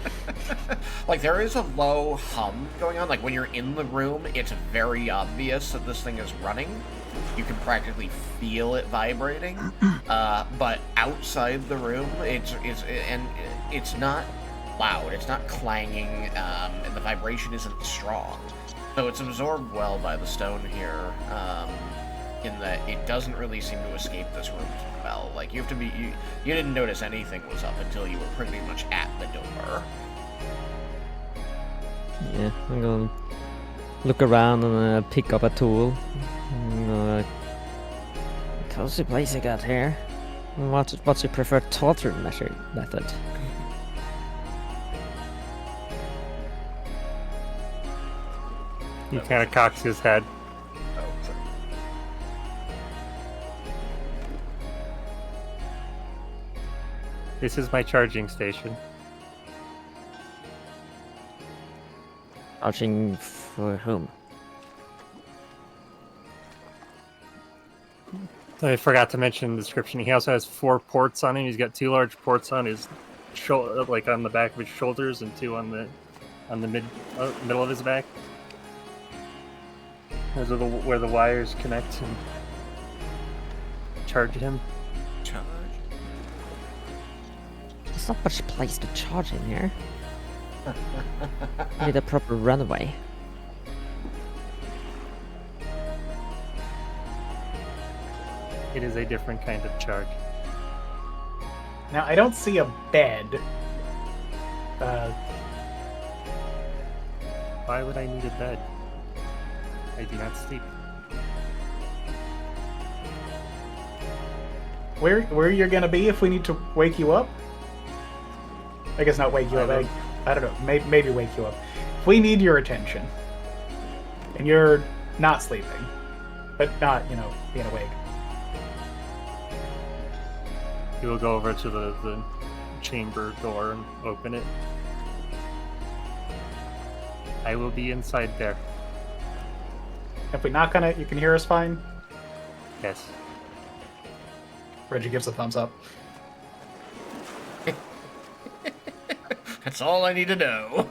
Like, there is a low hum going on. Like, when you're in the room, it's very obvious that this thing is running. You can practically feel it vibrating. But outside the room, it's not loud. It's not clanging, and the vibration isn't strong. So it's absorbed well by the stone here. In that it doesn't really seem to escape this room too well. Like, you didn't notice anything was up until you were pretty much at the door. Yeah, I'm gonna look around and pick up a tool. Cozy place I got here. What's your preferred torture method? He kind of cocks his head. This is my charging station. Charging for whom? I forgot to mention in the description. He also has 4 ports on him. He's got 2 large ports on his shoulder, like on the back of his shoulders, and 2 on the middle of his back. Those are where the wires connect and charge him. There's not much place to charge in here. Need a proper runway. It is a different kind of charge. Now, I don't see a bed. Why would I need a bed? I do not sleep. Where you're gonna be if we need to wake you up? I guess not wake you up. I don't know. Maybe wake you up. If we need your attention, and you're not sleeping, but not, being awake. He will go over to the chamber door and open it. I will be inside there. If we knock on it, you can hear us fine. Yes. Reggie gives a thumbs up. That's all I need to know.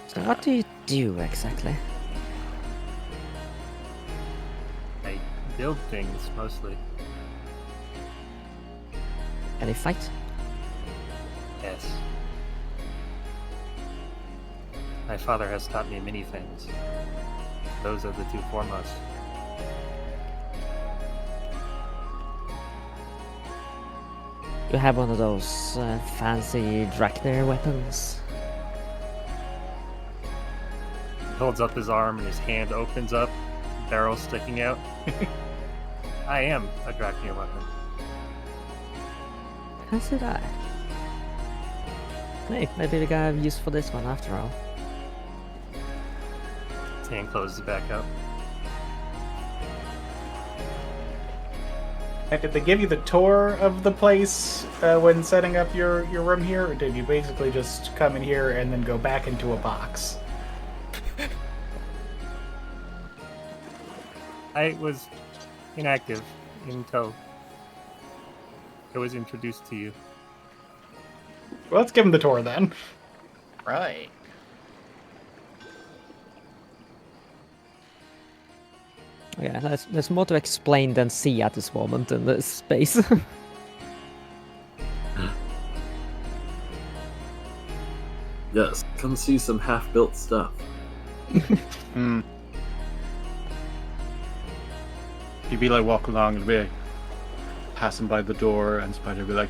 So what do you do exactly? I build things mostly. Can you fight? Yes. My father has taught me many things. Those are the two foremost. You have one of those fancy Draknir weapons. He holds up his arm and his hand opens up, barrel sticking out. I am a Draknir weapon. Fancy that. Hey, maybe the guy have use for this one after all. His hand closes back up. And did they give you the tour of the place when setting up your room here, or did you basically just come in here and then go back into a box? I was inactive until I was introduced to you. Well, let's give him the tour then. Right. Yeah, there's more to explain than see at this moment in this space. Yes, come see some half-built stuff. You'd be like walking along and be passing by the door, and Spider would be like,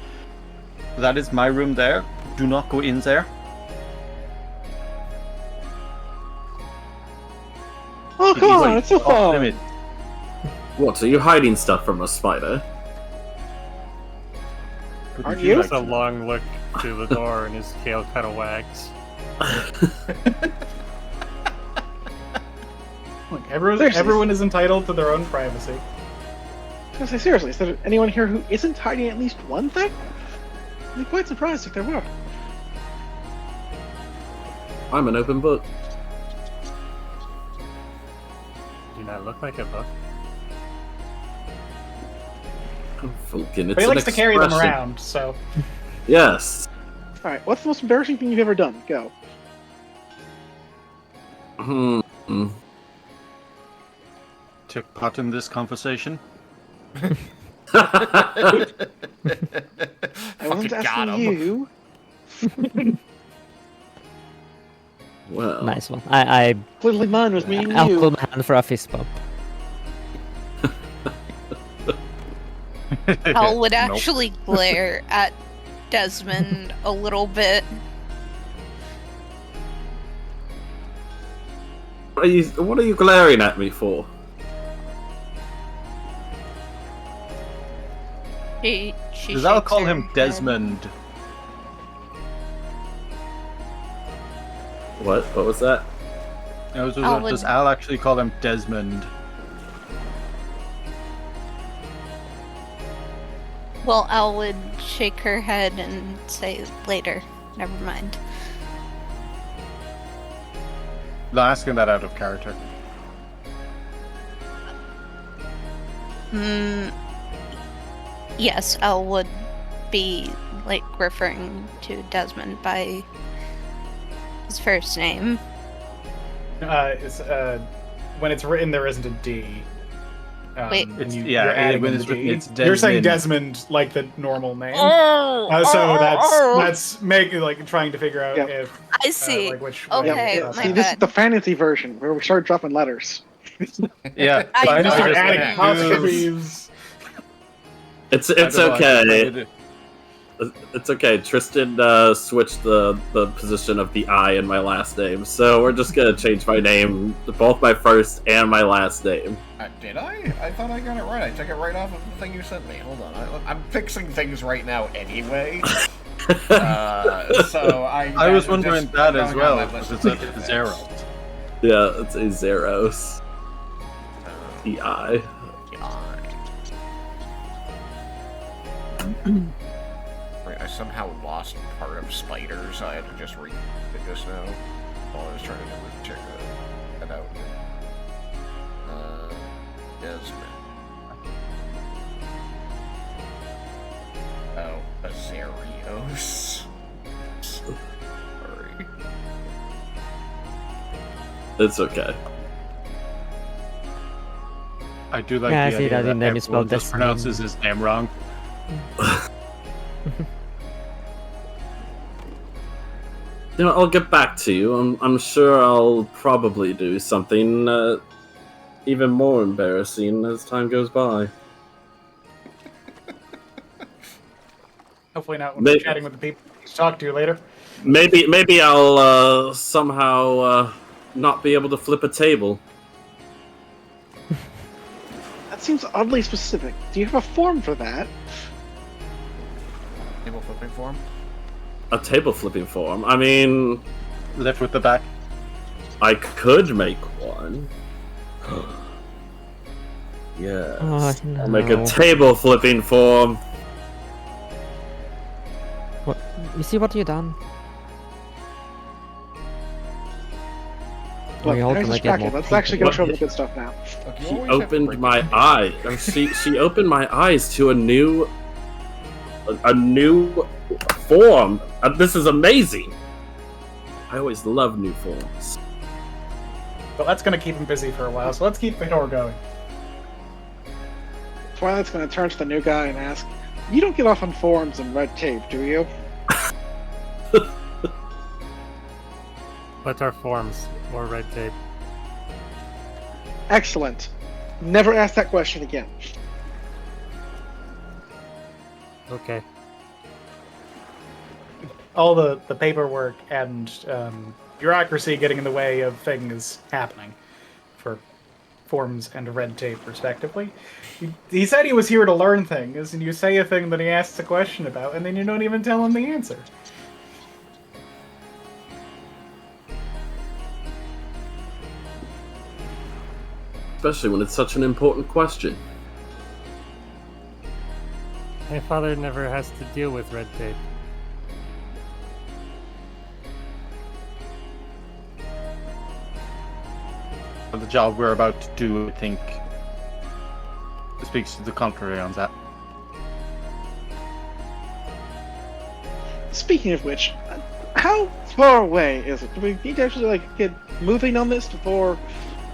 "That is my room there. Do not go in there." Oh, He's come on, like, it's so "Off fun. limit." What, are you hiding stuff from a spider? Wouldn't Aren't you? Just a long look to the door and his tail kind of wags. Look, Seriously. everyone is entitled to their own privacy. I was gonna say, seriously, is there anyone here who isn't hiding at least one thing? I'd be quite surprised if there were. I'm an open book. Do not look like a book. Vulcan, it's But he an likes to carry them expression. around, so... Yes. Alright, what's the most embarrassing thing you've ever done? Go. Took part in this conversation. I wasn't Fucking got asking him. you. Well, Nice one. I Clearly mine was meaning I'll you. pull my hand for a fist bump. Al would Nope. actually glare at Desmond a little bit. what are you glaring at me for? She Because I'll shakes call her him head. Desmond. What? What was that? Does would- Al actually call him Desmond? Well, Al would shake her head and say later. Never mind. No, asking that out of character. Yes, Al would be like referring to Desmond by his first name. When it's written, there isn't a D. Wait. And It's- you're yeah, adding when in it's the written, D. it's You're saying Desmond. Desmond like the normal name. Oh, So that's making like trying to figure out Yep. if I see. like which Okay, Yeah, my see, this is bad. the fantasy version where we start dropping letters. Yeah, I so know. just start just adding confused. apostrophes. It's I don't know, I okay. just It's okay. Tristan switched the position of the I in my last name, so we're just gonna change my name to both my first and my last name. Did I? I thought I got it right. I took it right off of the thing you sent me. Hold on. I'm fixing things right now anyway. So I was wondering that as well. Because it's a Zeros. Yeah, it's a Zeros. The I. I somehow lost part of spiders. I had to just read it just now while I was trying to check that out. Desmin. Oh, Azerios. Sorry. It's okay. I do like Yeah, I the see idea that that your name is everyone spelled just Desmin. pronounces his name wrong. You know, I'll get back to you. I'm sure I'll probably do something even more embarrassing as time goes by. Hopefully not when we're chatting with the people he's talked to later. Maybe I'll somehow not be able to flip a table. That seems oddly specific. Do you have a form for that? Table flipping form? A table flipping form? I mean, Left with the back. I could make one. Yes. Oh, I'll make a no. table flipping form. What? You see what you done? Look, We all there's gonna get distracted. more Let's actually get people. to the good stuff now. Look, you She always have opened break my it. eye. She opened my eyes to a new form. This is amazing. I always love new forms. But that's going to keep him busy for a while, so let's keep Volinar going. Twilight's going to turn to the new guy and ask, "You don't get off on forms and red tape, do you?" What are forms or red tape? Excellent. Never ask that question again. Okay. All the paperwork and bureaucracy getting in the way of things happening for forms and red tape, respectively. He said he was here to learn things, and you say a thing that he asks a question about, and then you don't even tell him the answer. Especially when it's such an important question. My father never has to deal with red tape. The job we're about to do, I think, speaks to the contrary on that. Speaking of which, how far away is it? Do we need to actually get moving on this before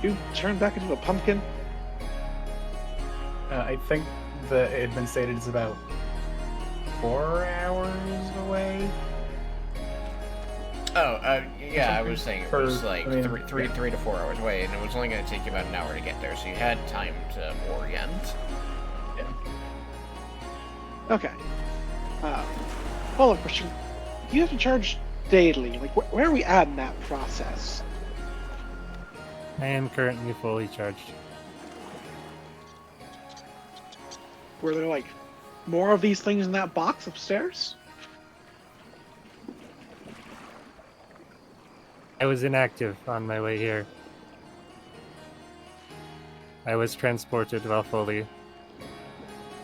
you turn back into a pumpkin? I think it had been stated it's about 4 hours away. Oh, yeah, I was saying it was like I mean, 3 to 4 hours away, and it was only going to take you about an hour to get there, so you had time to orient. Okay. Follow-up question. You have to charge daily. Where are we at in that process? I am currently fully charged. Were there, more of these things in that box upstairs? I was inactive on my way here. I was transported while fully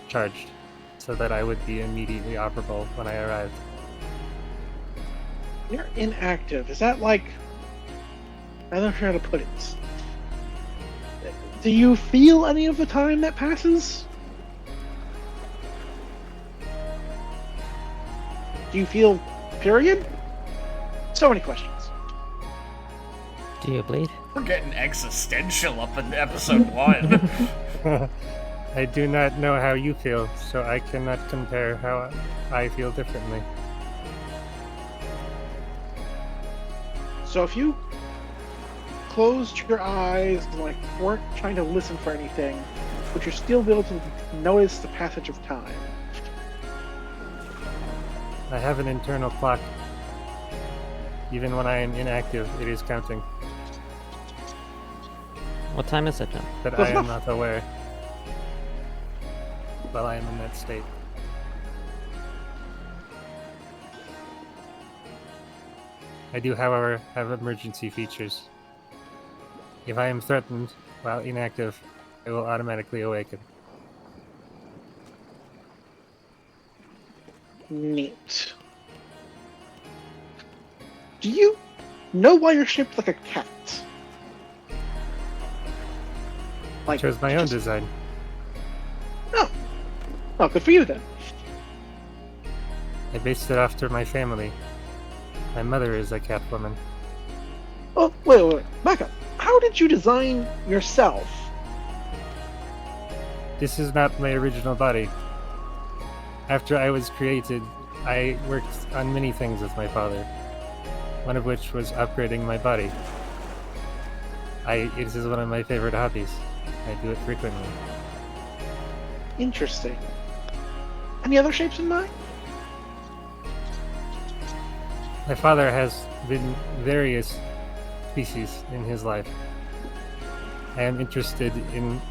charged, so that I would be immediately operable when I arrived. You're inactive. Is that I don't know how to put it. Do you feel any of the time that passes? Do you feel period? So many questions. Do you bleed? We're getting existential up in episode 1. I do not know how you feel, so I cannot compare how I feel differently. So if you closed your eyes and weren't trying to listen for anything, but you're still able to notice the passage of time, I have an internal clock. Even when I am inactive, it is counting. What time is it now? But I am not aware while I am in that state. I do, however, have emergency features. If I am threatened while inactive, I will automatically awaken. Neat. Do you know why you're shaped like a cat? I chose my own design. Oh. Oh, good for you then. I based it after my family. My mother is a cat woman. Oh, wait. Back up. How did you design yourself? This is not my original body. After I was created, I worked on many things with my father. One of which was upgrading my body. It is one of my favorite hobbies. I do it frequently. Interesting. Any other shapes in mind? My father has been various species in his life. I am interested in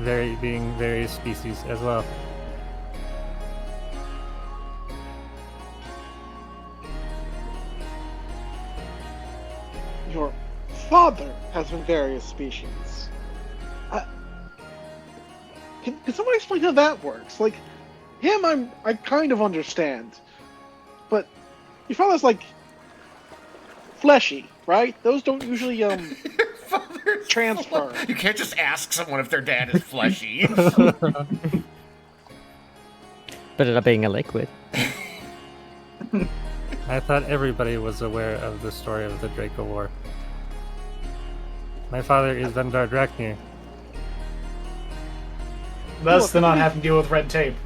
being various species as well. Your father has been various species. Can someone explain how that works? Like, him, I kind of understand, but your father's like fleshy, right? Those don't usually transfer. You can't just ask someone if their dad is fleshy. Better than being a liquid. I thought everybody was aware of the story of the Draco War. My father is Vendar Draknir. Thus, to not have to deal with red tape.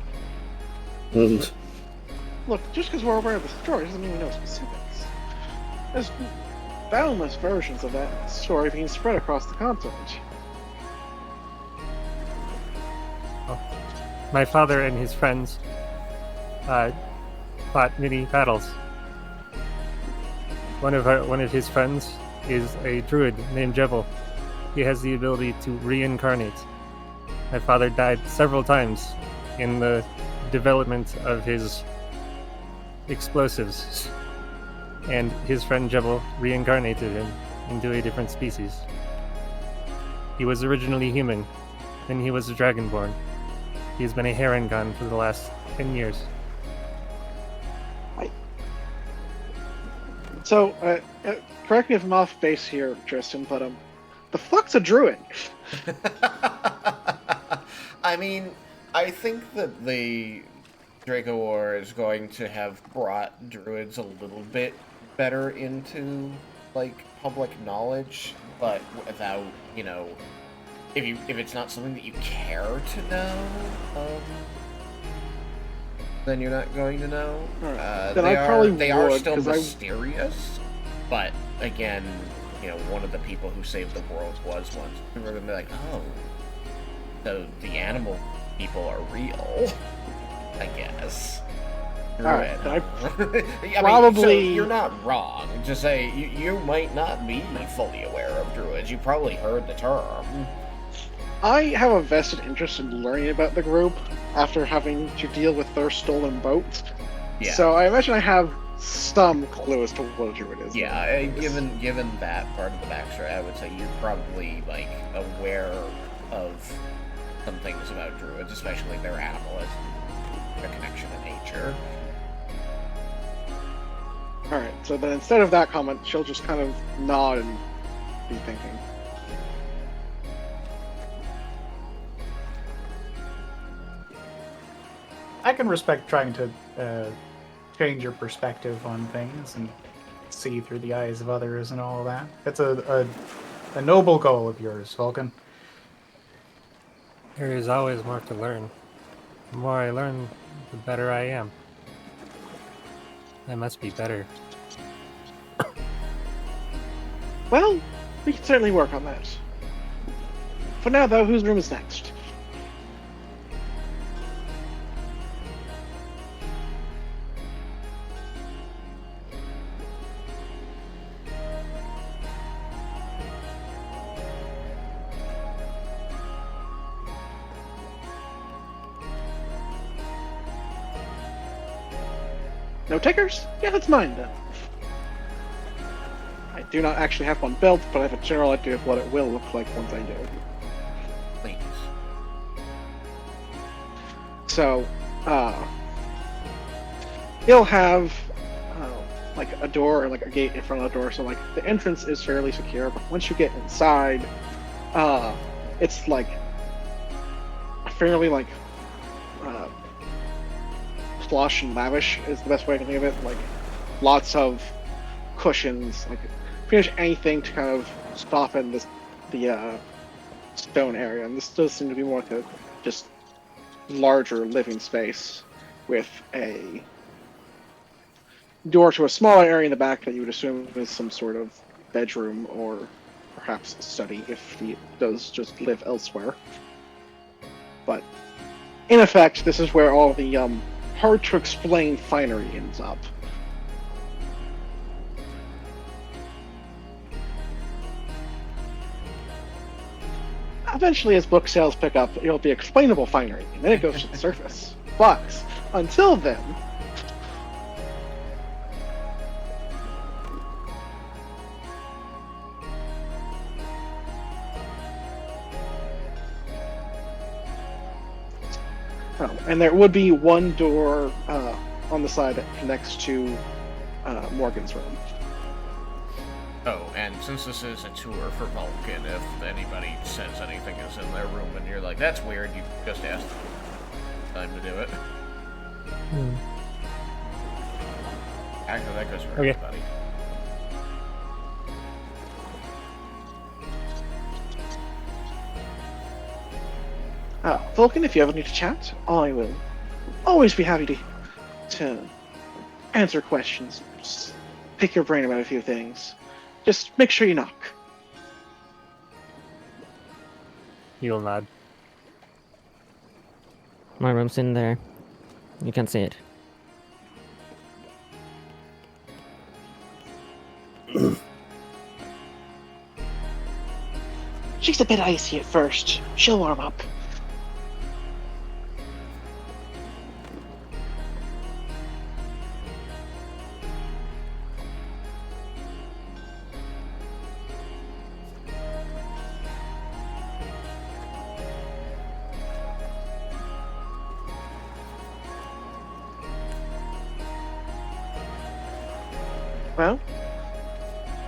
And Look, just because we're aware of the story doesn't mean we know specifics. There's boundless versions of that story being spread across the continent. My father and his friends fought many battles. One of his friends is a druid named Jebel. He has the ability to reincarnate. My father died several times in the development of his explosives, and his friend Jebel reincarnated him into a different species. He was originally human, then he was a dragonborn. He has been a Herongon for the last 10 years. So, correct me if I'm off base here, Tristan, but the fuck's a druid? I mean, I think that the Draco War is going to have brought druids a little bit better into, like, public knowledge, but without, you know, if it's not something that you care to know, then you're not going to know. Then They are would, still 'cause mysterious, but again, you know, one of the people who saved the world was one. People are gonna be like, oh, so the animal people are real, I guess. Alright, then I probably- mean, so you're not wrong. Just say you might not be fully aware of druids. You probably heard the term. I have a vested interest in learning about the group after having to deal with their stolen boats. Yeah. So I imagine I have some clue as to what a druid is. Yeah, given that part of the backstory, I would say you're probably like aware of some things about druids, especially their animalism, their connection to nature. Alright, so then instead of that comment, she'll just kind of nod and be thinking. I can respect trying to change your perspective on things and see through the eyes of others and all of that. It's a noble goal of yours, Vulcan. There is always more to learn. The more I learn, the better I am. I must be better. Well, we can certainly work on that. For now, though, whose room is next? No takers? Yeah, that's mine then. I do not actually have one built, but I have a general idea of what it will look like once I do. Please. So, it'll have like a door or like a gate in front of the door, so like the entrance is fairly secure. But once you get inside, it's like fairly like plush and lavish is the best way to think of it. Like lots of cushions, like pretty much anything to kind of soften the stone area. And this does seem to be more like a just larger living space with a door to a smaller area in the back that you would assume is some sort of bedroom or perhaps study if he does just live elsewhere. But in effect, this is where all the hard to explain finery ends up. Eventually, as book sales pick up, it'll be explainable finery, and then it goes to the surface. But until then, and there would be one door on the side that connects to Morgan's room. Oh, and since this is a tour for Vulcan, if anybody says anything is in their room and you're like, that's weird, you just ask time to do it. Actually, that goes for everybody. Vulcan, if you ever need to chat, I will always be happy to answer questions. Just pick your brain about a few things. Just make sure you knock. He'll nod. My room's in there. You can see it. She's a bit icy at first. She'll warm up. Well,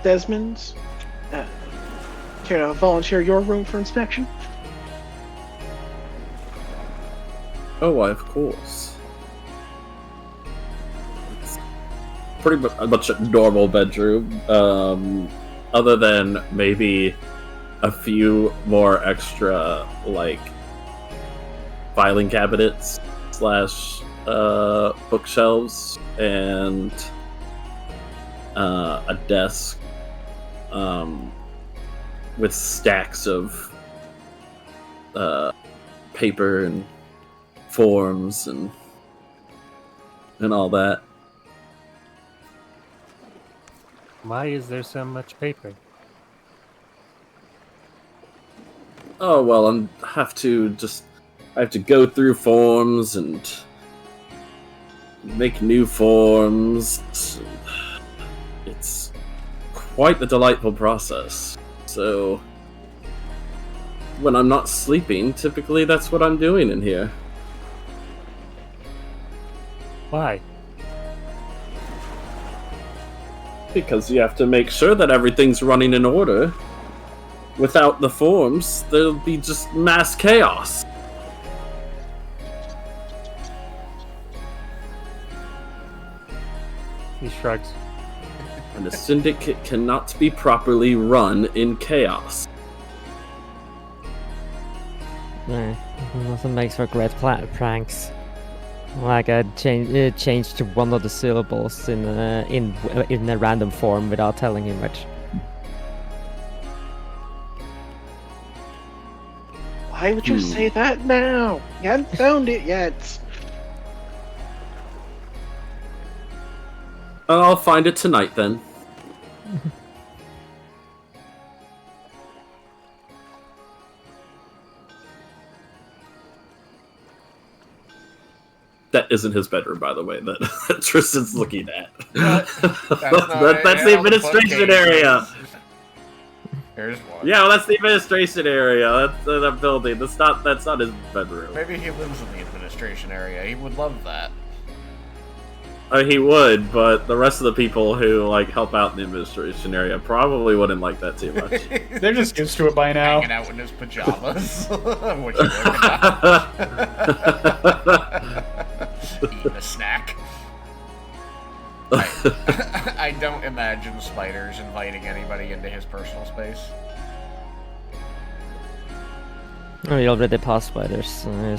Desmond, care to volunteer your room for inspection? Oh, why, of course. It's pretty much a normal bedroom, other than maybe a few more extra, like, filing cabinets / bookshelves and a desk with stacks of paper and forms and all that. Why is there so much paper? Oh well, I have to go through forms and make new forms. It's quite the delightful process. So when I'm not sleeping, typically that's what I'm doing in here. Why? Because you have to make sure that everything's running in order. Without the forms, there'll be just mass chaos. He shrugs. And a syndicate cannot be properly run in chaos. No, nothing makes for great pranks. Like I changed to one of the syllables in a random form without telling him much. Why would you say that now? You haven't found it yet. I'll find it tonight then. that isn't his bedroom, by the way, that Tristan's looking at. What? That's the administration area. There's one. Yeah, well, that's the administration area. That's that building. That's not his bedroom. Maybe he lives in the administration area. He would love that. He would, but the rest of the people who help out in the administration area probably wouldn't like that too much. They're just used to it by now. Hanging out in his pajamas. What you working on? Eating a snack. I don't imagine Spider's inviting anybody into his personal space. Oh, you already passed Spiders, so I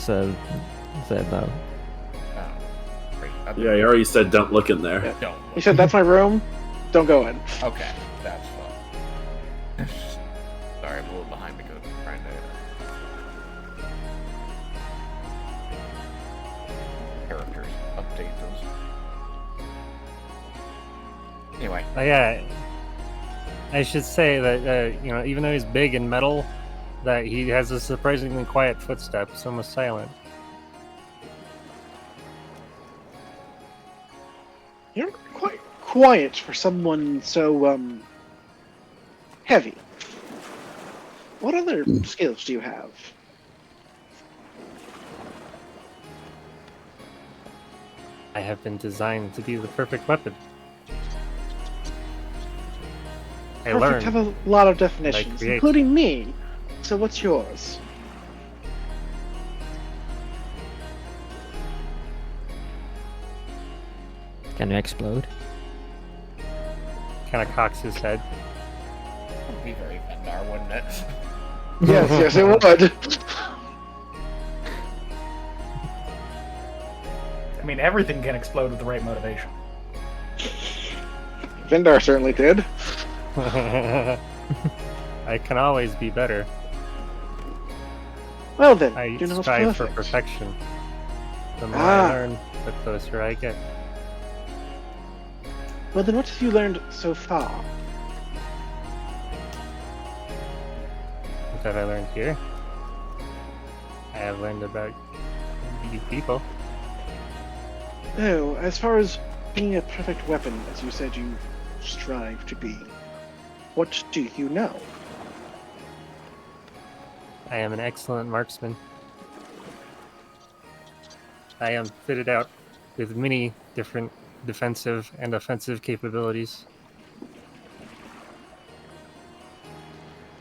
said no. Yeah, he already said don't look in there. Yeah. Don't. He said, "That's my room. Don't go in." Okay, that's fine. Sorry, I'm a little behind because I'm trying to characters update those. Anyway, Yeah, I should say that even though he's big and metal, that he has a surprisingly quiet footsteps, almost silent. You're quite quiet for someone so heavy. What other skills do you have? I have been designed to be the perfect weapon. I Perfect learned. have a lot of definitions, create. including me. So what's yours? Can you explode? Kind of cocks his head. it would be very Vindar, wouldn't it? Yes, it would. I mean, everything can explode with the right motivation. Vindar certainly did. I can always be better. Well then, I do not strive for perfect. perfection. The more Ah. I learn, the closer I get. Well then, what have you learned so far? What have I learned here? I have learned about you people. Oh, as far as being a perfect weapon, as you said you strive to be, what do you know? I am an excellent marksman. I am fitted out with many different defensive and offensive capabilities.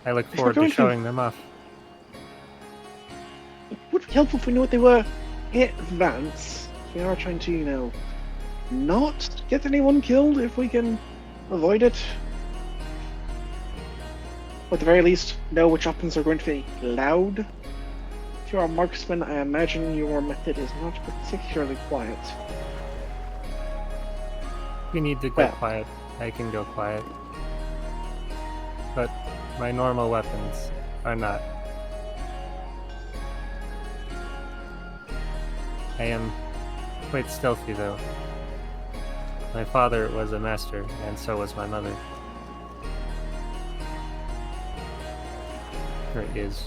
I look we're forward to going to- showing them off. It would be helpful if we knew what they were in advance. We are trying to, not get anyone killed if we can avoid it. Or at the very least, know which weapons are going to be loud. If you're a marksman, I imagine your method is not particularly quiet. If you need to go Well. quiet, I can go quiet. But my normal weapons are not. I am quite stealthy, though. My father was a master, and so was my mother. Or is,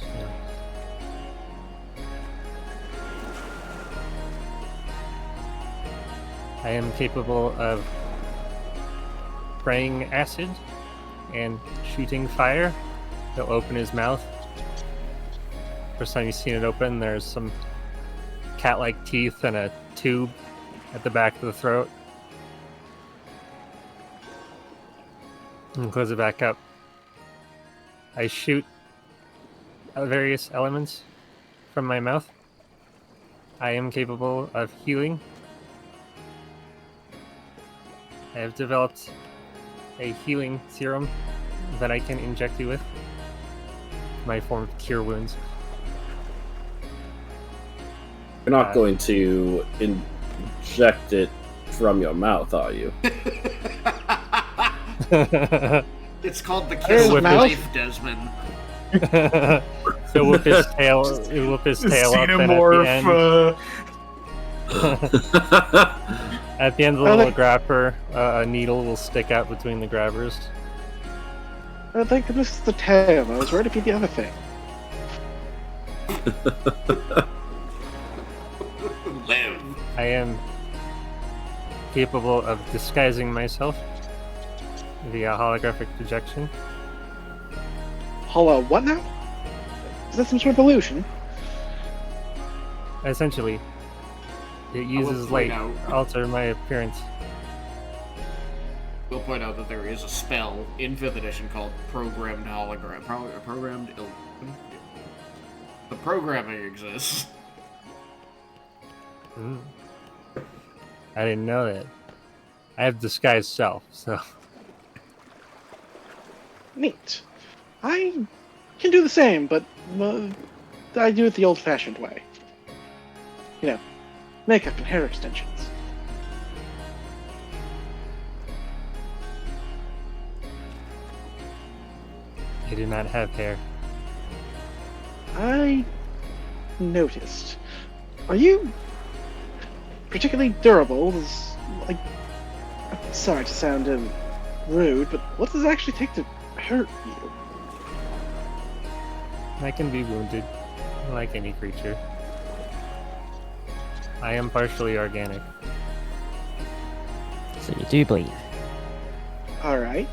I am capable of spraying acid and shooting fire. He'll open his mouth. First time you've seen it open, there's some cat-like teeth and a tube at the back of the throat. And close it back up. I shoot various elements from my mouth. I am capable of healing. I have developed a healing serum that I can inject you with. My form of cure wounds. You're not going to inject it from your mouth, are you? It's called the His kiss of mouth? life, Desmond. He'll whip his tail. He'll whip his tail up, and at the end of the I little like- grapper, a needle will stick out between the grabbers. Oh, thank goodness it's the tail. I was worried it'd be the other thing. Live. I am capable of disguising myself via holographic projection. Holo, what now? Is that some sort of illusion? Essentially, it uses point light out- to alter my appearance. We'll point out that there is a spell in 5th edition called Programmed Hologram. Programmed illusion? The programming exists. I didn't know that. I have disguised self, so Neat. I can do the same, but I do it the old-fashioned way. You know, makeup and hair extensions. I do not have hair. I noticed. Are you particularly durable? Like, I'm sorry to sound rude, but what does it actually take to hurt you? I can be wounded, like any creature. I am partially organic. So you do bleed. All right.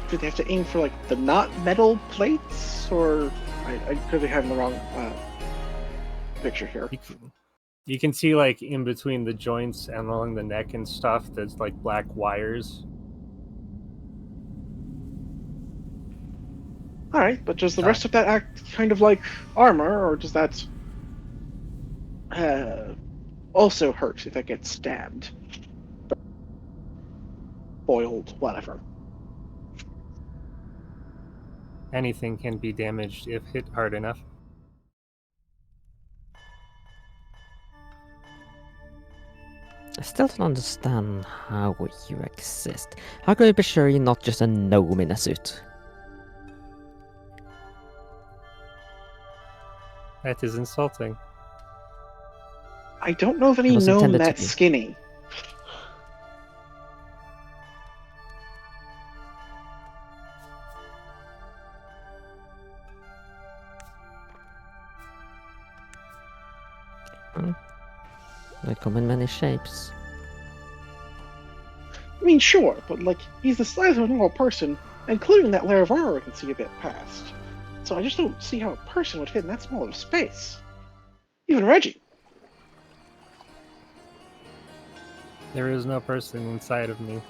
Did they have to aim for like the not metal plates, or I could be having the wrong picture here. You can see, like, in between the joints and along the neck and stuff, there's like black wires. All right, but does the rest of that act kind of like armor, or does that also hurt if it gets stabbed, boiled, whatever? Anything can be damaged if hit hard enough. I still don't understand how you exist. How can you be sure you're not just a gnome in a suit? That is insulting. I don't know of any It was gnome intended to that be. skinny. They come in many shapes. I mean, sure, but like he's the size of a normal person, including that layer of armor I can see a bit past. So I just don't see how a person would fit in that small of a space. Even Reggie. There is no person inside of me.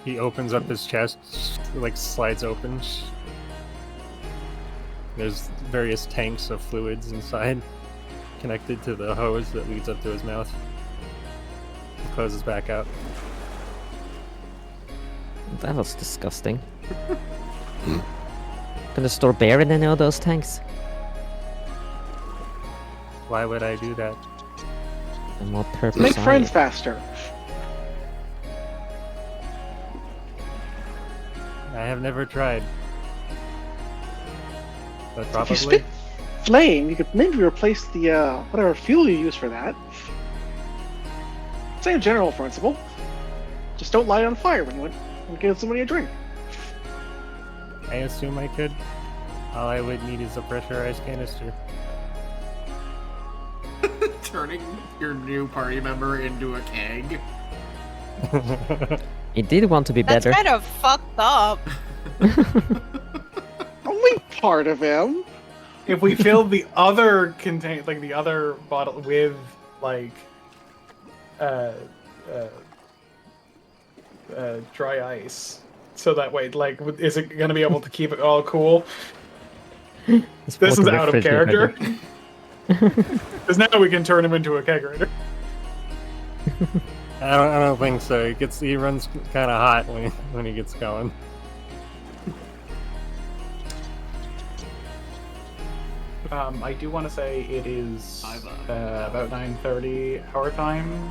He opens up his chest, like slides open. There's various tanks of fluids inside, connected to the hose that leads up to his mouth. He closes back up. That was disgusting. Gonna store bear in any of those tanks? Why would I do that? And what purpose Make are friends you? faster. I have never tried. But If you probably. spit flame, you could maybe replace the whatever fuel you use for that. Same general principle. Just don't light it on fire when you give somebody a drink. I assume I could. All I would need is a pressurized canister. Turning your new party member into a keg. He did want to be That's better. kind of fucked up. Only part of him. If we filled the other the other bottle with like dry ice, so that way, like, is it gonna be able to keep it all cool? It's This what is the out of refrigerator- character. Because now we can turn him into a kegerator. I don't think so. He runs kind of hot when he gets going. I do want to say it is about 9:30 our time.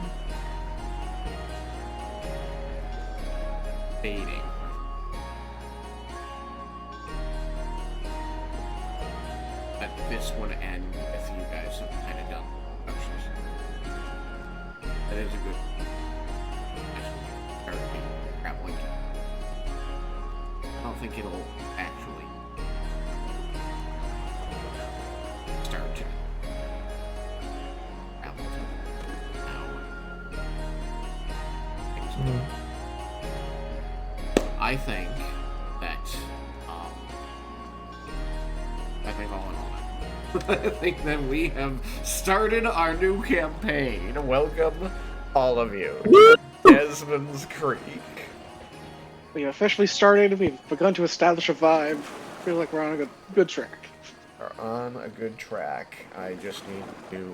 Fading. Let this one end if you guys have kind of done options. That is a good therapy grappling. I don't think it'll actually start to grapple to I think that, I think all in all, I think that we have started our new campaign. Welcome, all of you, to Desmin's Creek. We have officially started. We've begun to establish a vibe. I feel like we're on a good track. We're on a good track. I just need to do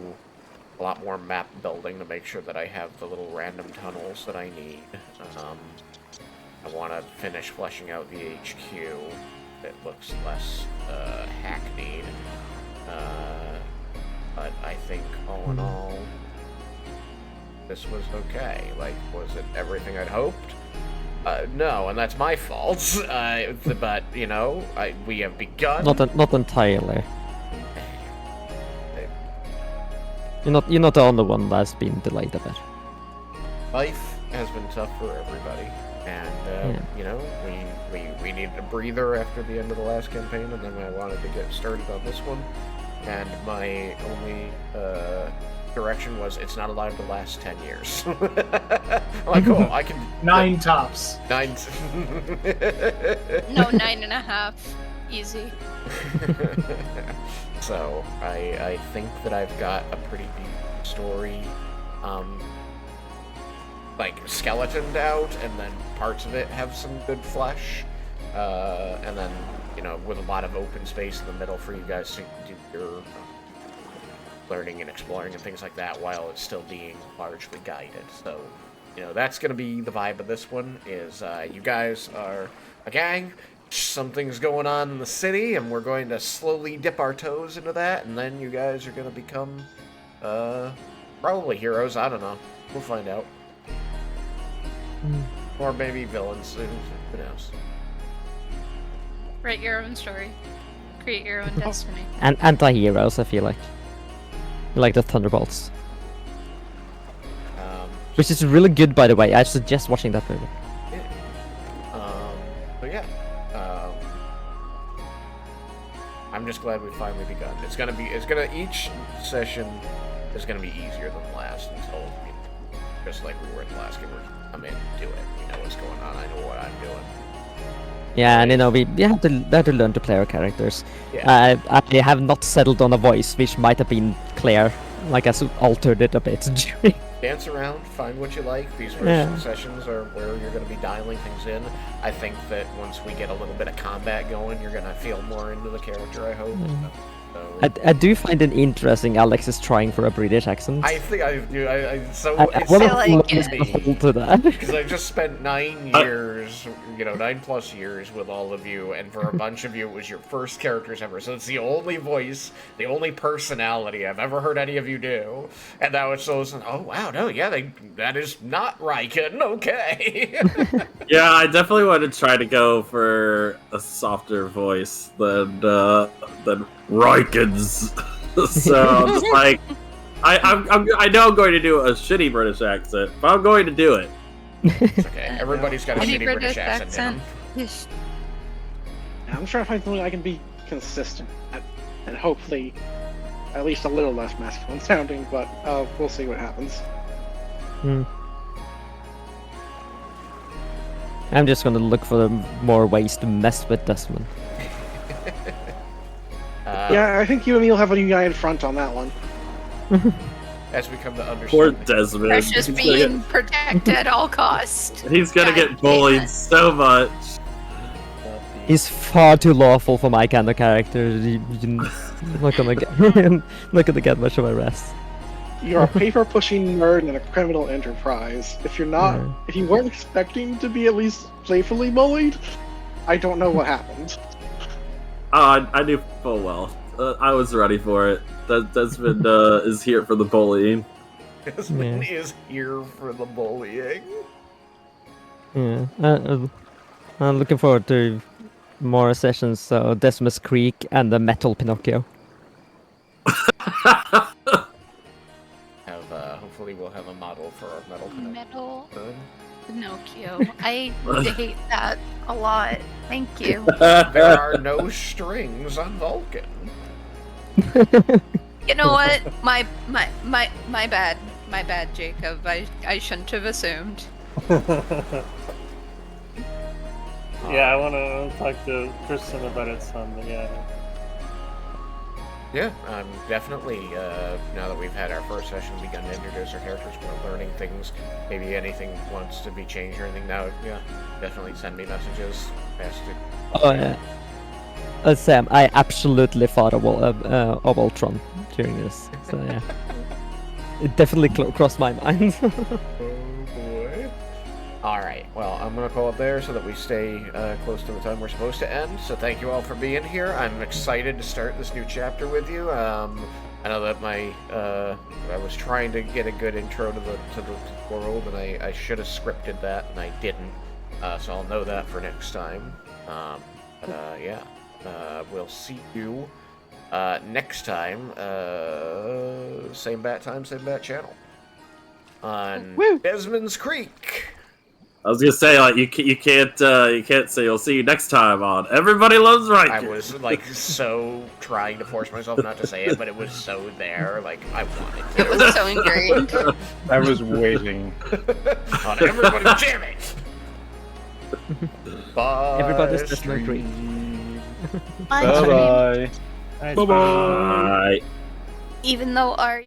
a lot more map building to make sure that I have the little random tunnels that I need. I want to finish fleshing out the HQ. It looks less hackneyed. But I think, all in all, this was okay. Like, was it everything I'd hoped? No, and that's my fault. But, you know, we have begun. Not entirely. You're not the only one that's been delayed a bit. Life has been tough for everybody. And, you know, we needed a breather after the end of the last campaign, and then I wanted to get started on this one. And my only direction was it's not allowed to last 10 years. I'm like, cool, I can... 9 tops. 9... No, 9.5. Easy. So, I think that I've got a pretty deep story, like, skeletoned out, and then parts of it have some good flesh, and then, you know, with a lot of open space in the middle for you guys to do your learning and exploring and things like that while it's still being largely guided. So, you know, that's going to be the vibe of this one, is you guys are a gang, something's going on in the city, and we're going to slowly dip our toes into that, and then you guys are going to become, probably heroes, I don't know. We'll find out. Or maybe villains, who knows. Write your own story. Create your own destiny. And anti-heroes, I feel like. Like the Thunderbolts. Which is really good, by the way. I suggest watching that movie. But yeah. I'm just glad we finally begun. Each session is gonna be easier than the last until, you know, just like we were in the last game. I'm in, do it. You know what's going on. I know what I'm doing. Yeah, and you know, we have to learn to play our characters. Yeah. I have not settled on a voice, which might have been clear. Like, I altered it a bit during. Dance around, find what you like. These first sessions are where you're going to be dialing things in. I think that once we get a little bit of combat going, you're going to feel more into the character, I hope. So, I do find it interesting Alex is trying for a British accent. I think I do. It's I so like it. hold to that. because I just spent 9 years, 9+ years with all of you, and for a bunch of you, it was your first characters ever. So it's the only voice, the only personality I've ever heard any of you do. And that was so, oh wow, no, yeah, that is not Raiken, okay. Yeah, I definitely want to try to go for a softer voice than Raiken's. So I'm just like, I know I'm going to do a shitty British accent, but I'm going to do it. It's okay, everybody's got a Any shitty British accent in them. I'm trying to find something I can be consistent at, and hopefully at least a little less masculine sounding, but we'll see what happens. I'm just gonna look for more ways to mess with Desmin. Yeah, I think you and me will have a united front on that one. As we come to understand. Poor Desmond. Precious being protected at all costs. He's gonna God get bullied damn it. so much. He's far too lawful for my kind of character. You're not gonna get much of a rest. You're a paper-pushing nerd in a criminal enterprise. If you weren't expecting to be at least playfully bullied, I don't know what happened. I knew full well. I was ready for it. Desmond is here for the bullying. Desmond is here for the bullying. Yeah, I'm looking forward to more sessions. So Desmond's Creek and the Metal Pinocchio. Hopefully we'll have a model for our metal Metal Pinocchio. Pinocchio. I hate that a lot. Thank you. There are no strings on Vulcan. You know what? My bad. My bad, Jacob. I shouldn't have assumed. Yeah, I want to talk to Kristen about it some, but yeah. Yeah, definitely, now that we've had our first session, begun to introduce our characters, we're learning things, maybe anything wants to be changed or anything now, yeah, definitely send me messages, ask to... Oh, yeah. Sam, I absolutely thought of Ultron during this, so yeah. It definitely crossed my mind. Oh boy. Alright, well, I'm gonna call it there so that we stay close to the time we're supposed to end. So thank you all for being here. I'm excited to start this new chapter with you. I know that I was trying to get a good intro to the world, and I should have scripted that, and I didn't. So I'll know that for next time. Yeah, we'll see you next time. Same bat time, same bat channel. On Desmin's Creek. I was gonna say, like, you can't say you'll see you next time on Everybody Loves Raiken. I was like so trying to force myself not to say it, but it was so there, like I wanted to. It was so ingrained. I was waiting. On Everybody, damn it! Bye. Everybody's just my dream. Bye bye. Nice. Bye. Even though our